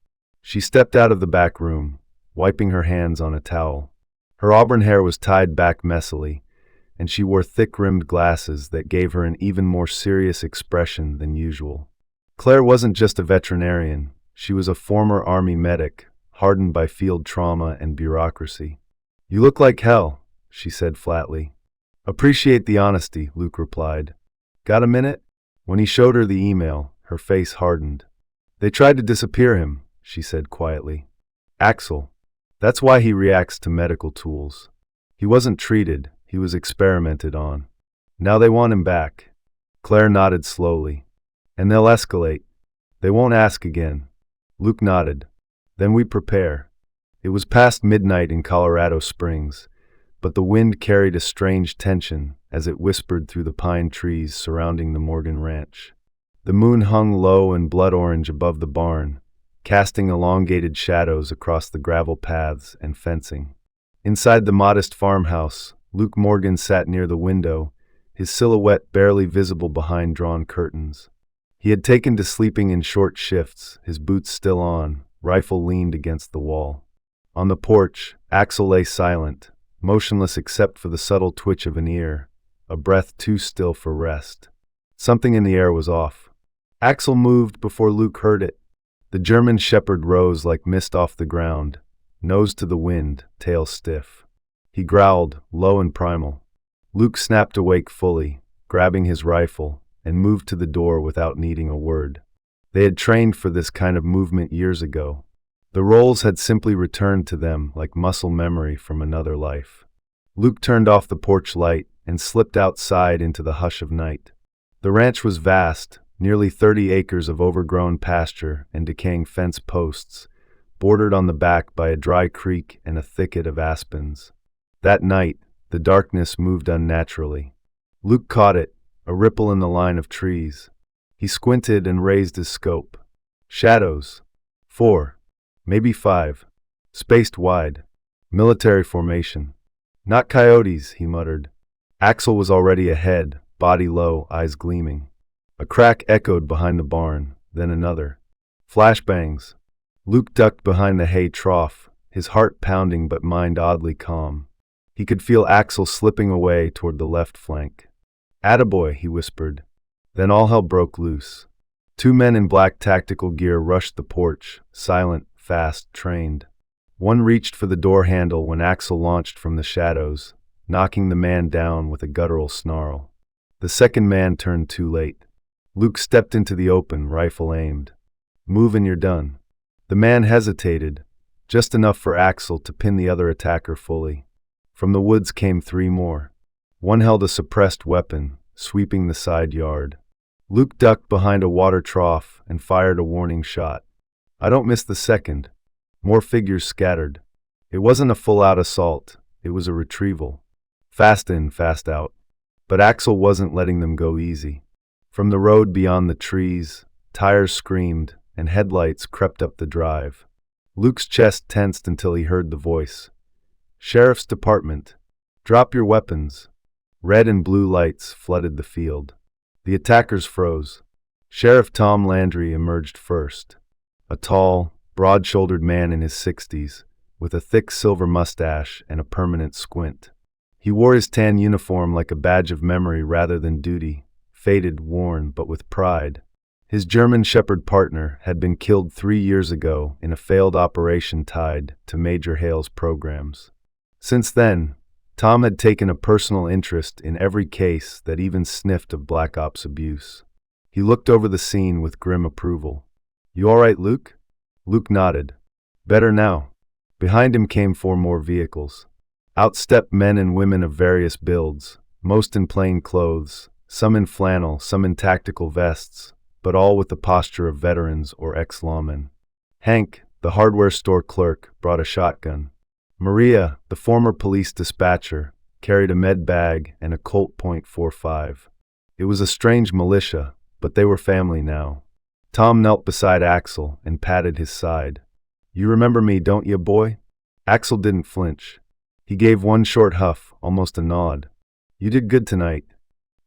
She stepped out of the back room, wiping her hands on a towel. Her auburn hair was tied back messily, and she wore thick-rimmed glasses that gave her an even more serious expression than usual. Claire wasn't just a veterinarian, she was a former Army medic, hardened by field trauma and bureaucracy. "You look like hell," she said flatly. "Appreciate the honesty," Luke replied. "Got a minute?" When he showed her the email, her face hardened. "They tried to disappear him," she said quietly. "Axel. That's why he reacts to medical tools. He wasn't treated, he was experimented on. Now they want him back." Claire nodded slowly. "And they'll escalate. They won't ask again." Luke nodded. "Then we prepare." It was past midnight in Colorado Springs, but the wind carried a strange tension as it whispered through the pine trees surrounding the Morgan Ranch. The moon hung low and blood orange above the barn, casting elongated shadows across the gravel paths and fencing. Inside the modest farmhouse, Luke Morgan sat near the window, his silhouette barely visible behind drawn curtains. He had taken to sleeping in short shifts, his boots still on, rifle leaned against the wall. On the porch, Axel lay silent, motionless except for the subtle twitch of an ear, a breath too still for rest. Something in the air was off. Axel moved before Luke heard it. The German shepherd rose like mist off the ground, nose to the wind, tail stiff. He growled, low and primal. Luke snapped awake fully, grabbing his rifle, and moved to the door without needing a word. They had trained for this kind of movement years ago. The roles had simply returned to them like muscle memory from another life. Luke turned off the porch light and slipped outside into the hush of night. The ranch was vast, nearly 30 acres of overgrown pasture and decaying fence posts, bordered on the back by a dry creek and a thicket of aspens. That night, the darkness moved unnaturally. Luke caught it, a ripple in the line of trees. He squinted and raised his scope. Shadows. 4. Maybe 5. Spaced wide. Military formation. Not coyotes, he muttered. Axel was already ahead, body low, eyes gleaming. A crack echoed behind the barn, then another. Flashbangs. Luke ducked behind the hay trough, his heart pounding but mind oddly calm. He could feel Axel slipping away toward the left flank. "Attaboy," he whispered. Then all hell broke loose. 2 men in black tactical gear rushed the porch, silent, fast, trained. One reached for the door handle when Axel launched from the shadows, knocking the man down with a guttural snarl. The second man turned too late. Luke stepped into the open, rifle aimed. "Move and you're done." The man hesitated, just enough for Axel to pin the other attacker fully. From the woods came 3 more. One held a suppressed weapon, sweeping the side yard. Luke ducked behind a water trough and fired a warning shot. I don't miss the second. More figures scattered. It wasn't a full-out assault, it was a retrieval. Fast in, fast out. But Axel wasn't letting them go easy. From the road beyond the trees, tires screamed and headlights crept up the drive. Luke's chest tensed until he heard the voice. "Sheriff's Department. Drop your weapons." Red and blue lights flooded the field. The attackers froze. Sheriff Tom Landry emerged first. A tall, broad-shouldered man in his 60s, with a thick silver mustache and a permanent squint. He wore his tan uniform like a badge of memory rather than duty, faded, worn, but with pride. His German shepherd partner had been killed 3 years ago in a failed operation tied to Major Hale's programs. Since then, Tom had taken a personal interest in every case that even sniffed of Black Ops abuse. He looked over the scene with grim approval. "You all right, Luke?" Luke nodded. "Better now." Behind him came 4 more vehicles. Out stepped men and women of various builds, most in plain clothes, some in flannel, some in tactical vests, but all with the posture of veterans or ex-lawmen. Hank, the hardware store clerk, brought a shotgun. Maria, the former police dispatcher, carried a med bag and a Colt .45. It was a strange militia, but they were family now. Tom knelt beside Axel and patted his side. "You remember me, don't you, boy?" Axel didn't flinch. He gave one short huff, almost a nod. "You did good tonight."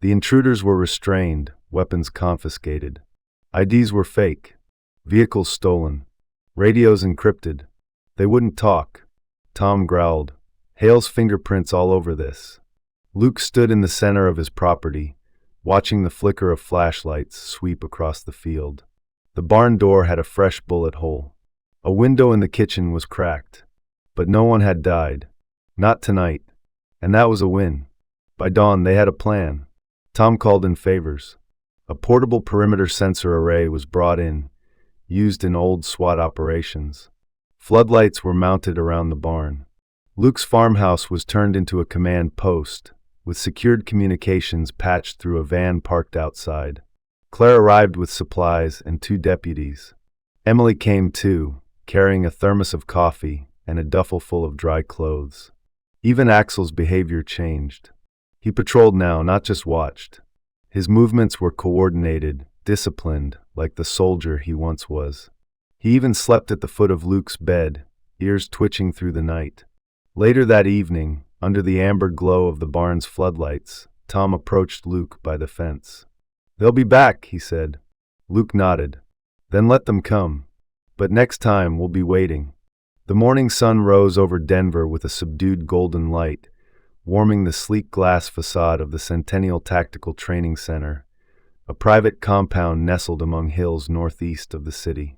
The intruders were restrained, weapons confiscated. IDs were fake. Vehicles stolen. Radios encrypted. They wouldn't talk. Tom growled. "Hale's fingerprints all over this." Luke stood in the center of his property, watching the flicker of flashlights sweep across the field. The barn door had a fresh bullet hole. A window in the kitchen was cracked. But no one had died. Not tonight. And that was a win. By dawn, they had a plan. Tom called in favors. A portable perimeter sensor array was brought in, used in old SWAT operations. Floodlights were mounted around the barn. Luke's farmhouse was turned into a command post, with secured communications patched through a van parked outside. Claire arrived with supplies and 2 deputies. Emily came too, carrying a thermos of coffee and a duffel full of dry clothes. Even Axel's behavior changed. He patrolled now, not just watched. His movements were coordinated, disciplined, like the soldier he once was. He even slept at the foot of Luke's bed, ears twitching through the night. Later that evening, under the amber glow of the barn's floodlights, Tom approached Luke by the fence. "They'll be back," he said. Luke nodded. "Then let them come. But next time we'll be waiting." The morning sun rose over Denver with a subdued golden light, warming the sleek glass facade of the Centennial Tactical Training Center, a private compound nestled among hills northeast of the city.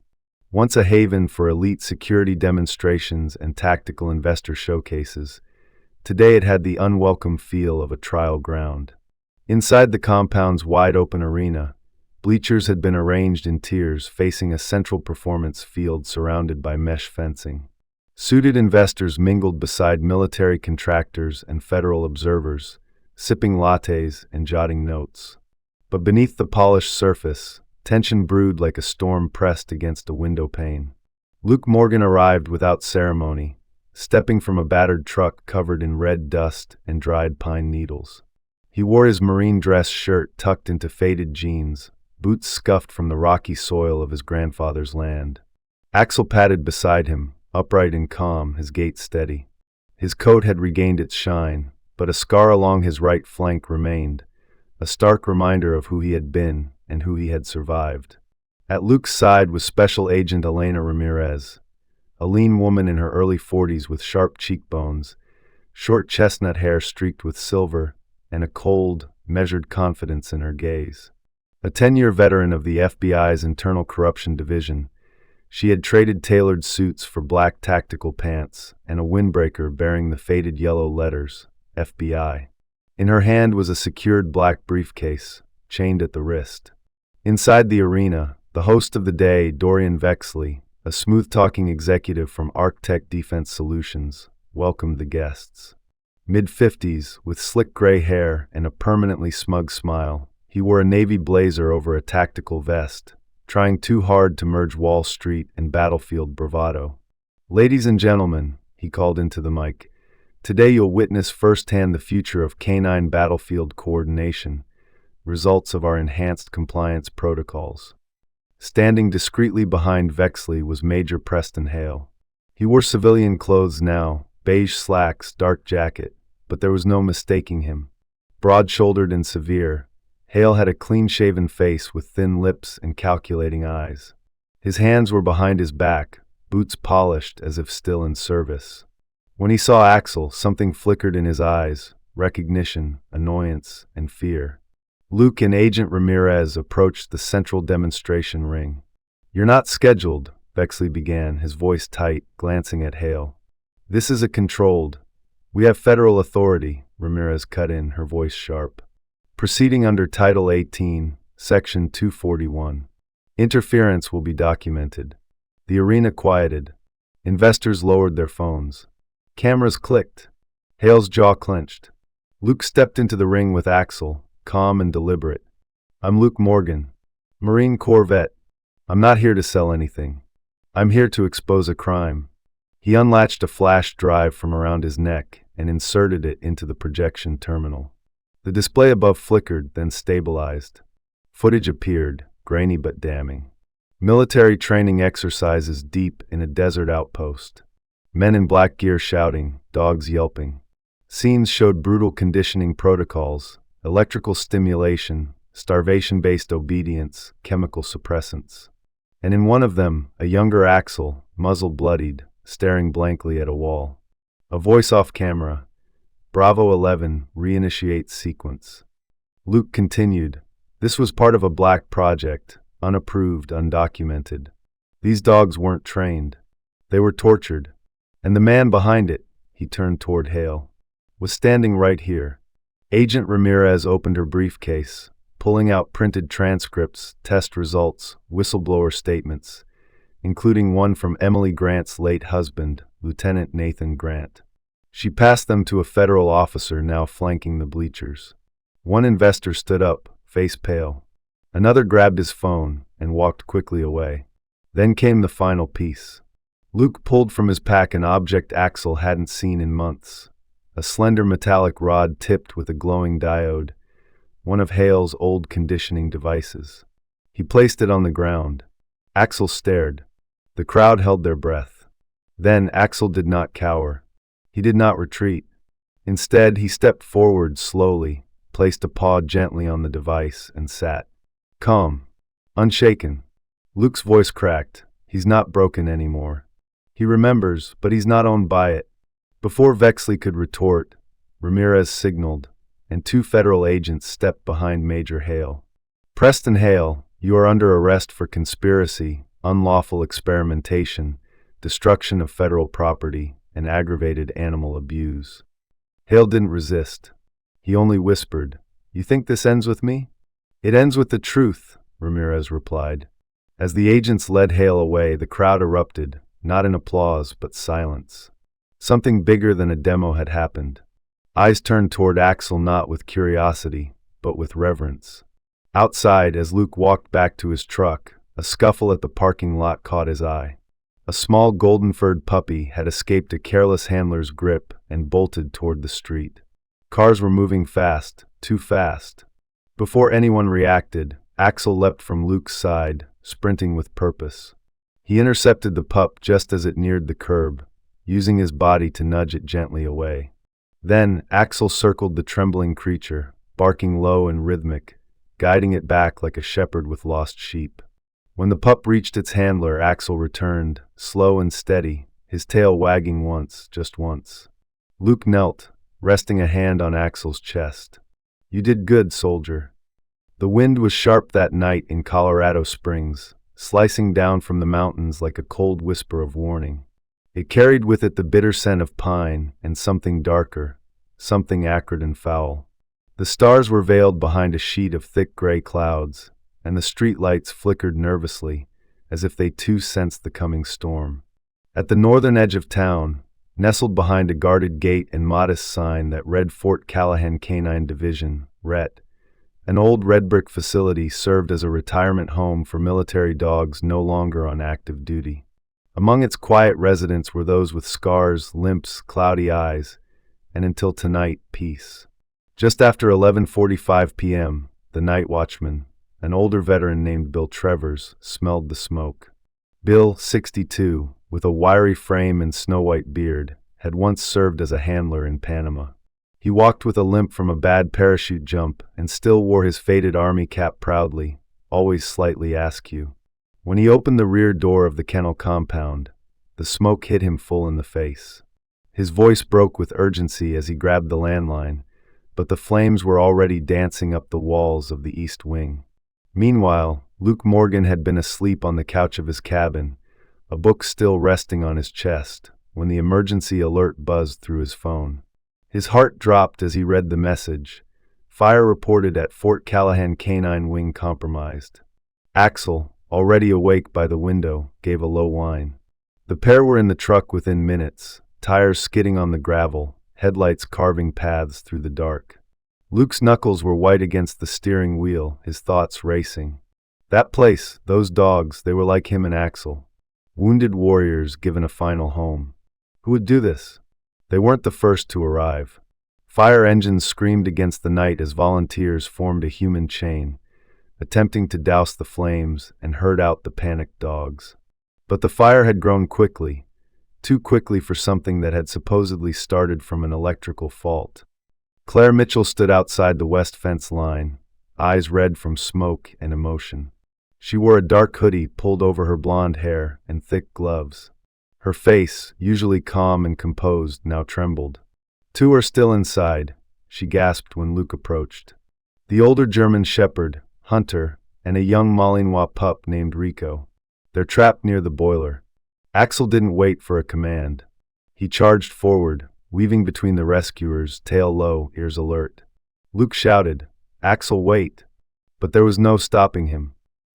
Once a haven for elite security demonstrations and tactical investor showcases, today it had the unwelcome feel of a trial ground. Inside the compound's wide-open arena, bleachers had been arranged in tiers facing a central performance field surrounded by mesh fencing. Suited investors mingled beside military contractors and federal observers, sipping lattes and jotting notes. But beneath the polished surface, tension brewed like a storm pressed against a window pane. Luke Morgan arrived without ceremony, stepping from a battered truck covered in red dust and dried pine needles. He wore his marine dress shirt tucked into faded jeans, boots scuffed from the rocky soil of his grandfather's land. Axel padded beside him, upright and calm, his gait steady. His coat had regained its shine, but a scar along his right flank remained, a stark reminder of who he had been and who he had survived. At Luke's side was Special Agent Elena Ramirez, a lean woman in her early 40s with sharp cheekbones, short chestnut hair streaked with silver, and a cold, measured confidence in her gaze. A 10-year veteran of the FBI's Internal Corruption Division, she had traded tailored suits for black tactical pants and a windbreaker bearing the faded yellow letters, FBI. In her hand was a secured black briefcase, chained at the wrist. Inside the arena, the host of the day, Dorian Vexley, a smooth-talking executive from Arctech Defense Solutions, welcomed the guests. Mid-50s, with slick gray hair and a permanently smug smile, he wore a navy blazer over a tactical vest, trying too hard to merge Wall Street and battlefield bravado. "Ladies and gentlemen," he called into the mic, "today you'll witness firsthand the future of canine battlefield coordination, results of our enhanced compliance protocols." Standing discreetly behind Vexley was Major Preston Hale. He wore civilian clothes now, beige slacks, dark jacket, but there was no mistaking him. Broad-shouldered and severe, Hale had a clean-shaven face with thin lips and calculating eyes. His hands were behind his back, boots polished as if still in service. When he saw Axel, something flickered in his eyes, recognition, annoyance, and fear. Luke and Agent Ramirez approached the central demonstration ring. "You're not scheduled," Vexley began, his voice tight, glancing at Hale. "This is a controlled. We have federal authority," Ramirez cut in, her voice sharp. "Proceeding under Title 18, Section 241. Interference will be documented." The arena quieted. Investors lowered their phones. Cameras clicked. Hale's jaw clenched. Luke stepped into the ring with Axel, calm and deliberate. "I'm Luke Morgan, Marine Corps vet. I'm not here to sell anything. I'm here to expose a crime." He unlatched a flash drive from around his neck and inserted it into the projection terminal. The display above flickered, then stabilized. Footage appeared, grainy but damning. Military training exercises deep in a desert outpost. Men in black gear shouting, dogs yelping. Scenes showed brutal conditioning protocols, electrical stimulation, starvation-based obedience, chemical suppressants. And in one of them, a younger Axel, muzzle bloodied, staring blankly at a wall. A voice off camera. "Bravo 11, reinitiate sequence." Luke continued. "This was part of a black project, unapproved, undocumented. These dogs weren't trained. They were tortured. And the man behind it," he turned toward Hale, "was standing right here." Agent Ramirez opened her briefcase, pulling out printed transcripts, test results, whistleblower statements, including one from Emily Grant's late husband, Lieutenant Nathan Grant. She passed them to a federal officer now flanking the bleachers. One investor stood up, face pale. Another grabbed his phone and walked quickly away. Then came the final piece. Luke pulled from his pack an object Axel hadn't seen in months. A slender metallic rod tipped with a glowing diode, one of Hale's old conditioning devices. He placed it on the ground. Axel stared. The crowd held their breath. Then Axel did not cower. He did not retreat. Instead, he stepped forward slowly, placed a paw gently on the device, and sat. Calm. Unshaken. Luke's voice cracked. He's not broken anymore. He remembers, but he's not owned by it. Before Vexley could retort, Ramirez signaled, and 2 federal agents stepped behind Major Hale. Preston Hale, you are under arrest for conspiracy, unlawful experimentation, destruction of federal property, and aggravated animal abuse. Hale didn't resist. He only whispered, You think this ends with me? It ends with the truth, Ramirez replied. As the agents led Hale away, the crowd erupted, not in applause, but silence. Something bigger than a demo had happened. Eyes turned toward Axel not with curiosity, but with reverence. Outside, as Luke walked back to his truck, a scuffle at the parking lot caught his eye. A small golden-furred puppy had escaped a careless handler's grip and bolted toward the street. Cars were moving fast, too fast. Before anyone reacted, Axel leapt from Luke's side, sprinting with purpose. He intercepted the pup just as it neared the curb, using his body to nudge it gently away. Then, Axel circled the trembling creature, barking low and rhythmic, guiding it back like a shepherd with lost sheep. When the pup reached its handler, Axel returned, slow and steady, his tail wagging once, just once. Luke knelt, resting a hand on Axel's chest. You did good, soldier. The wind was sharp that night in Colorado Springs, slicing down from the mountains like a cold whisper of warning. It carried with it the bitter scent of pine and something darker, something acrid and foul. The stars were veiled behind a sheet of thick gray clouds, and the streetlights flickered nervously, as if they too sensed the coming storm. At the northern edge of town, nestled behind a guarded gate and modest sign that read Fort Callahan Canine Division, RET, an old red brick facility served as a retirement home for military dogs no longer on active duty. Among its quiet residents were those with scars, limps, cloudy eyes, and until tonight, peace. Just after 11:45 p.m., the night watchman, an older veteran named Bill Trevors, smelled the smoke. Bill, 62, with a wiry frame and snow-white beard, had once served as a handler in Panama. He walked with a limp from a bad parachute jump and still wore his faded army cap proudly, always slightly askew. When he opened the rear door of the kennel compound, the smoke hit him full in the face. His voice broke with urgency as he grabbed the landline, but the flames were already dancing up the walls of the east wing. Meanwhile, Luke Morgan had been asleep on the couch of his cabin, a book still resting on his chest, when the emergency alert buzzed through his phone. His heart dropped as he read the message. Fire reported at Fort Callahan Canine Wing compromised. Axel, already awake by the window, gave a low whine. The pair were in the truck within minutes, tires skidding on the gravel, headlights carving paths through the dark. Luke's knuckles were white against the steering wheel, his thoughts racing. That place, those dogs, they were like him and Axel. Wounded warriors given a final home. Who would do this? They weren't the first to arrive. Fire engines screamed against the night as volunteers formed a human chain, attempting to douse the flames and herd out the panicked dogs. But the fire had grown quickly, too quickly for something that had supposedly started from an electrical fault. Claire Mitchell stood outside the west fence line, eyes red from smoke and emotion. She wore a dark hoodie pulled over her blonde hair and thick gloves. Her face, usually calm and composed, now trembled. "Two are still inside," she gasped when Luke approached. The older German shepherd, Hunter, and a young Malinois pup named Rico. They're trapped near the boiler. Axel didn't wait for a command. He charged forward, weaving between the rescuers, tail low, ears alert. Luke shouted, "Axel, wait!" But there was no stopping him.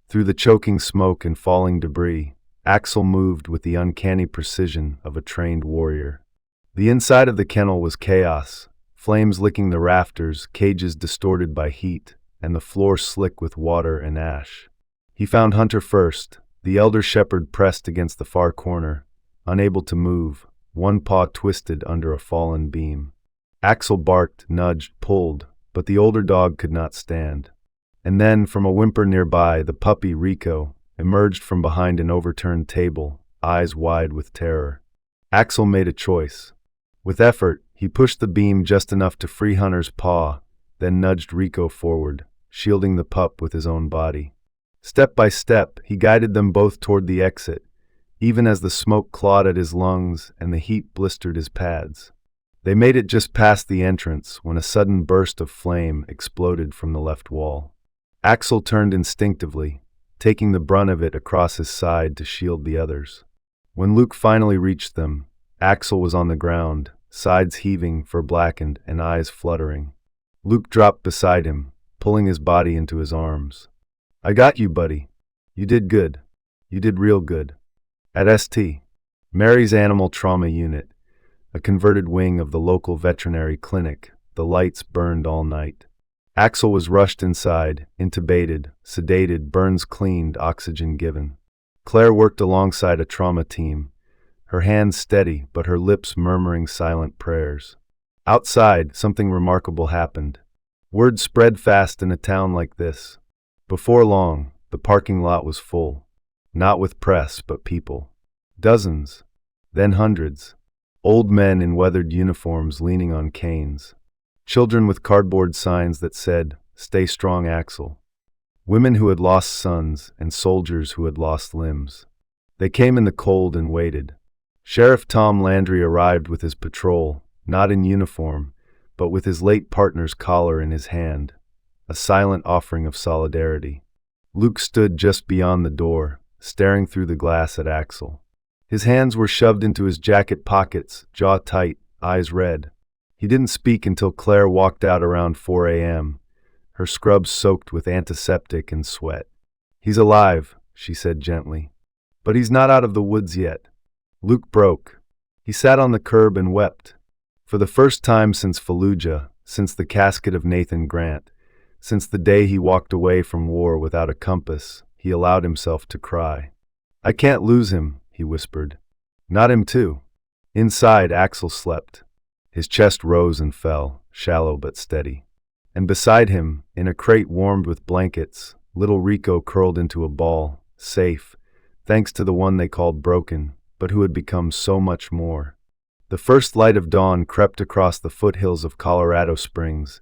Through the choking smoke and falling debris, Axel moved with the uncanny precision of a trained warrior. The inside of the kennel was chaos, flames licking the rafters, cages distorted by heat, and the floor slick with water and ash. He found Hunter first, the elder shepherd pressed against the far corner, unable to move, one paw twisted under a fallen beam. Axel barked, nudged, pulled, but the older dog could not stand. And then, from a whimper nearby, the puppy, Rico, emerged from behind an overturned table, eyes wide with terror. Axel made a choice. With effort, he pushed the beam just enough to free Hunter's paw, then nudged Rico forward, shielding the pup with his own body. Step by step, he guided them both toward the exit, even as the smoke clawed at his lungs and the heat blistered his pads. They made it just past the entrance when a sudden burst of flame exploded from the left wall. Axel turned instinctively, taking the brunt of it across his side to shield the others. When Luke finally reached them, Axel was on the ground, sides heaving, fur blackened, and eyes fluttering. Luke dropped beside him, pulling his body into his arms. "I got you, buddy. You did good. You did real good." At St. Mary's Animal Trauma Unit, a converted wing of the local veterinary clinic, the lights burned all night. Axel was rushed inside, intubated, sedated, burns cleaned, oxygen given. Claire worked alongside a trauma team, her hands steady but her lips murmuring silent prayers. Outside, something remarkable happened. Word spread fast in a town like this. Before long, the parking lot was full. Not with press, but people. Dozens, then hundreds. Old men in weathered uniforms leaning on canes. Children with cardboard signs that said, "Stay strong, Axel." Women who had lost sons and soldiers who had lost limbs. They came in the cold and waited. Sheriff Tom Landry arrived with his patrol, not in uniform, but with his late partner's collar in his hand, a silent offering of solidarity. Luke stood just beyond the door, staring through the glass at Axel. His hands were shoved into his jacket pockets, jaw tight, eyes red. He didn't speak until Claire walked out around 4 a.m., her scrubs soaked with antiseptic and sweat. "He's alive," she said gently. "But he's not out of the woods yet." Luke broke. He sat on the curb and wept. For the first time since Fallujah, since the casket of Nathan Grant, since the day he walked away from war without a compass, he allowed himself to cry. "I can't lose him," he whispered. "Not him too." Inside, Axel slept. His chest rose and fell, shallow but steady. And beside him, in a crate warmed with blankets, little Rico curled into a ball, safe, thanks to the one they called Broken, but who had become so much more. The first light of dawn crept across the foothills of Colorado Springs,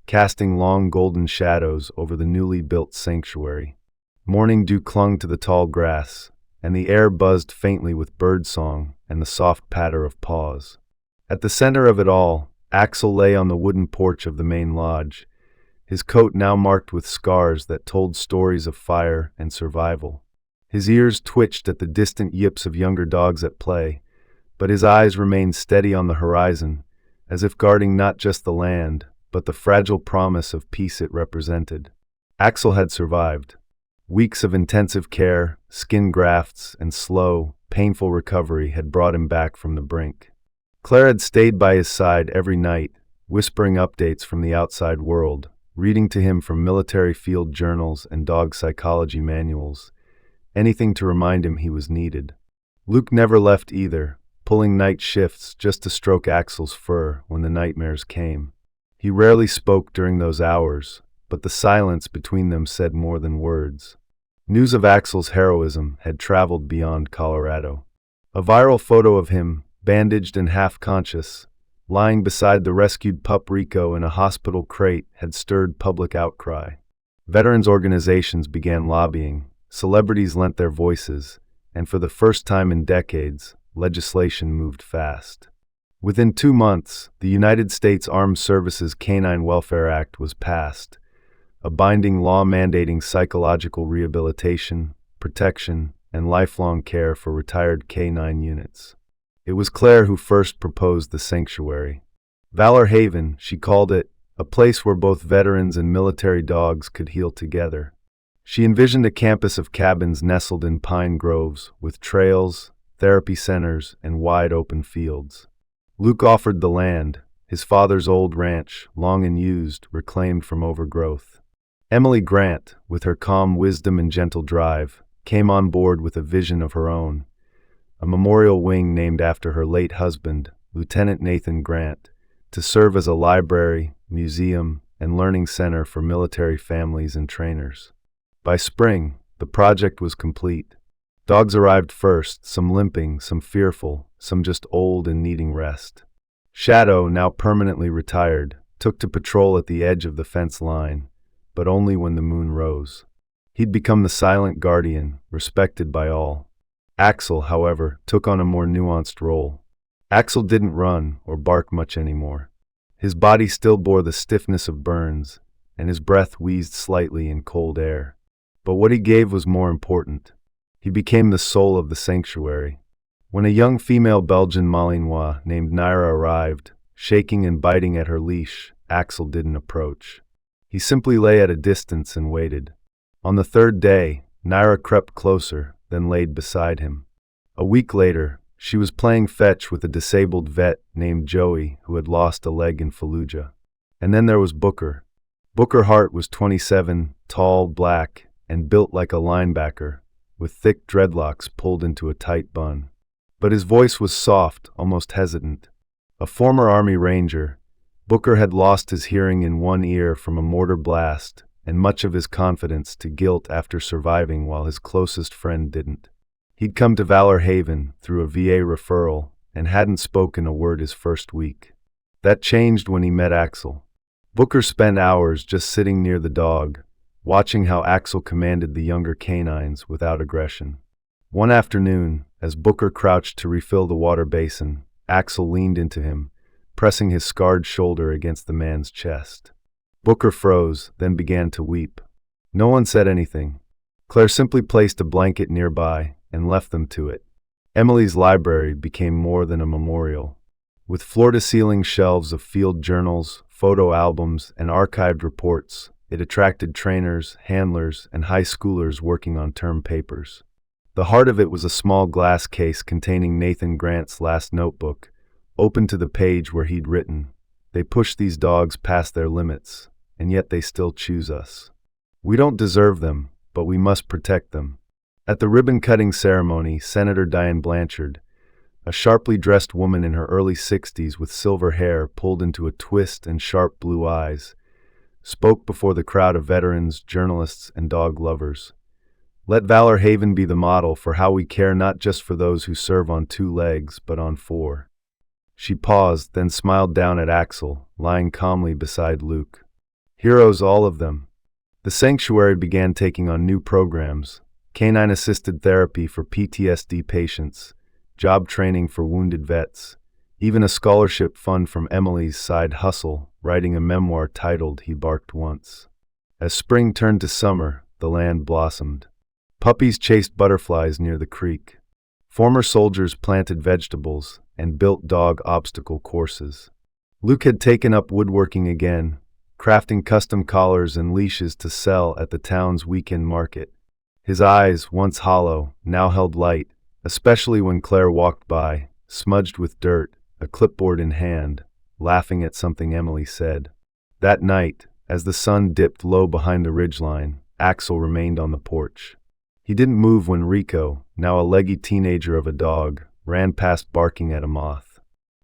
casting long golden shadows over the newly built sanctuary. Morning dew clung to the tall grass, and the air buzzed faintly with birdsong and the soft patter of paws. At the center of it all, Axel lay on the wooden porch of the main lodge, his coat now marked with scars that told stories of fire and survival. His ears twitched at the distant yips of younger dogs at play, but his eyes remained steady on the horizon, as if guarding not just the land, but the fragile promise of peace it represented. Axel had survived. Weeks of intensive care, skin grafts, and slow, painful recovery had brought him back from the brink. Claire had stayed by his side every night, whispering updates from the outside world, reading to him from military field journals and dog psychology manuals, anything to remind him he was needed. Luke never left either, pulling night shifts just to stroke Axel's fur when the nightmares came. He rarely spoke during those hours, but the silence between them said more than words. News of Axel's heroism had traveled beyond Colorado. A viral photo of him, bandaged and half-conscious, lying beside the rescued pup Rico in a hospital crate, had stirred public outcry. Veterans organizations began lobbying, celebrities lent their voices, and for the first time in decades, legislation moved fast. Within 2 months, the United States Armed Services Canine Welfare Act was passed, a binding law mandating psychological rehabilitation, protection, and lifelong care for retired K-9 units. It was Claire who first proposed the sanctuary. Valor Haven, she called it, a place where both veterans and military dogs could heal together. She envisioned a campus of cabins nestled in pine groves, with trails, therapy centers, and wide open fields. Luke offered the land, his father's old ranch, long unused, reclaimed from overgrowth. Emily Grant, with her calm wisdom and gentle drive, came on board with a vision of her own. A memorial wing named after her late husband, Lieutenant Nathan Grant, to serve as a library, museum, and learning center for military families and trainers. By spring, the project was complete. Dogs arrived first, some limping, some fearful, some just old and needing rest. Shadow, now permanently retired, took to patrol at the edge of the fence line, but only when the moon rose. He'd become the silent guardian, respected by all. Axel, however, took on a more nuanced role. Axel didn't run or bark much anymore. His body still bore the stiffness of burns, and his breath wheezed slightly in cold air. But what he gave was more important. He became the soul of the sanctuary. When a young female Belgian Malinois named Naira arrived, shaking and biting at her leash, Axel didn't approach. He simply lay at a distance and waited. On the third day, Naira crept closer, then laid beside him. A week later, she was playing fetch with a disabled vet named Joey who had lost a leg in Fallujah. And then there was Booker. Booker Hart was 27, tall, black, and built like a linebacker, with thick dreadlocks pulled into a tight bun. But his voice was soft, almost hesitant. A former Army Ranger, Booker had lost his hearing in one ear from a mortar blast and much of his confidence to guilt after surviving while his closest friend didn't. He'd come to Valor Haven through a VA referral and hadn't spoken a word his first week. That changed when he met Axel. Booker spent hours just sitting near the dog, watching how Axel commanded the younger canines without aggression. One afternoon, as Booker crouched to refill the water basin, Axel leaned into him, pressing his scarred shoulder against the man's chest. Booker froze, then began to weep. No one said anything. Claire simply placed a blanket nearby and left them to it. Emily's library became more than a memorial. With floor-to-ceiling shelves of field journals, photo albums, and archived reports, it attracted trainers, handlers, and high schoolers working on term papers. The heart of it was a small glass case containing Nathan Grant's last notebook, open to the page where he'd written, "They push these dogs past their limits, and yet they still choose us. We don't deserve them, but we must protect them." At the ribbon-cutting ceremony, Senator Diane Blanchard, a sharply dressed woman in her early 60s with silver hair pulled into a twist and sharp blue eyes, spoke before the crowd of veterans, journalists, and dog lovers. Let Valor Haven be the model for how we care not just for those who serve on 2 legs, but on 4. She paused, then smiled down at Axel, lying calmly beside Luke. Heroes, all of them. The sanctuary began taking on new programs: canine-assisted therapy for PTSD patients, job training for wounded vets, even a scholarship fund from Emily's side hustle, writing a memoir titled He Barked Once. As spring turned to summer, the land blossomed. Puppies chased butterflies near the creek. Former soldiers planted vegetables and built dog obstacle courses. Luke had taken up woodworking again, crafting custom collars and leashes to sell at the town's weekend market. His eyes, once hollow, now held light, especially when Claire walked by, smudged with dirt, a clipboard in hand, laughing at something Emily said. That night, as the sun dipped low behind the ridgeline, Axel remained on the porch. He didn't move when Rico, now a leggy teenager of a dog, ran past barking at a moth.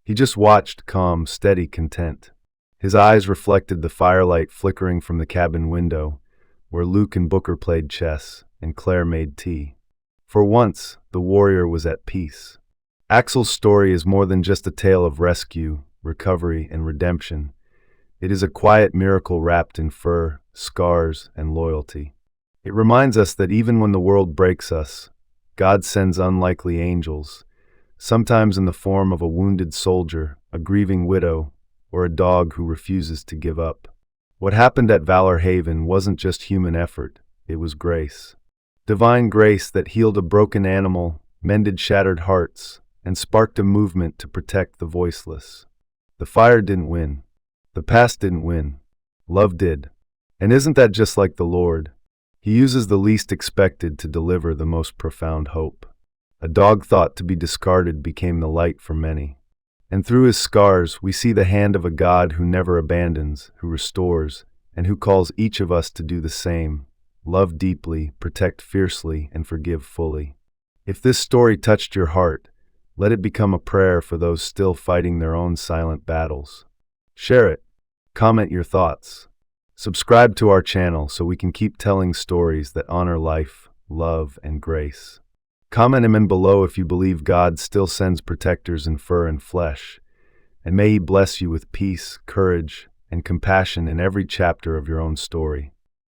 He just watched, calm, steady, content. His eyes reflected the firelight flickering from the cabin window, where Luke and Booker played chess, and Claire made tea. For once, the warrior was at peace. Axel's story is more than just a tale of rescue, recovery, and redemption. It is a quiet miracle wrapped in fur, scars, and loyalty. It reminds us that even when the world breaks us, God sends unlikely angels, sometimes in the form of a wounded soldier, a grieving widow, or a dog who refuses to give up. What happened at Valor Haven wasn't just human effort, it was grace. Divine grace that healed a broken animal, mended shattered hearts, and sparked a movement to protect the voiceless. The fire didn't win. The past didn't win. Love did. And isn't that just like the Lord? He uses the least expected to deliver the most profound hope. A dog thought to be discarded became the light for many. And through his scars, we see the hand of a God who never abandons, who restores, and who calls each of us to do the same: love deeply, protect fiercely, and forgive fully. If this story touched your heart, let it become a prayer for those still fighting their own silent battles. Share it. Comment your thoughts. Subscribe to our channel so we can keep telling stories that honor life, love, and grace. Comment them in below if you believe God still sends protectors in fur and flesh, and may He bless you with peace, courage, and compassion in every chapter of your own story.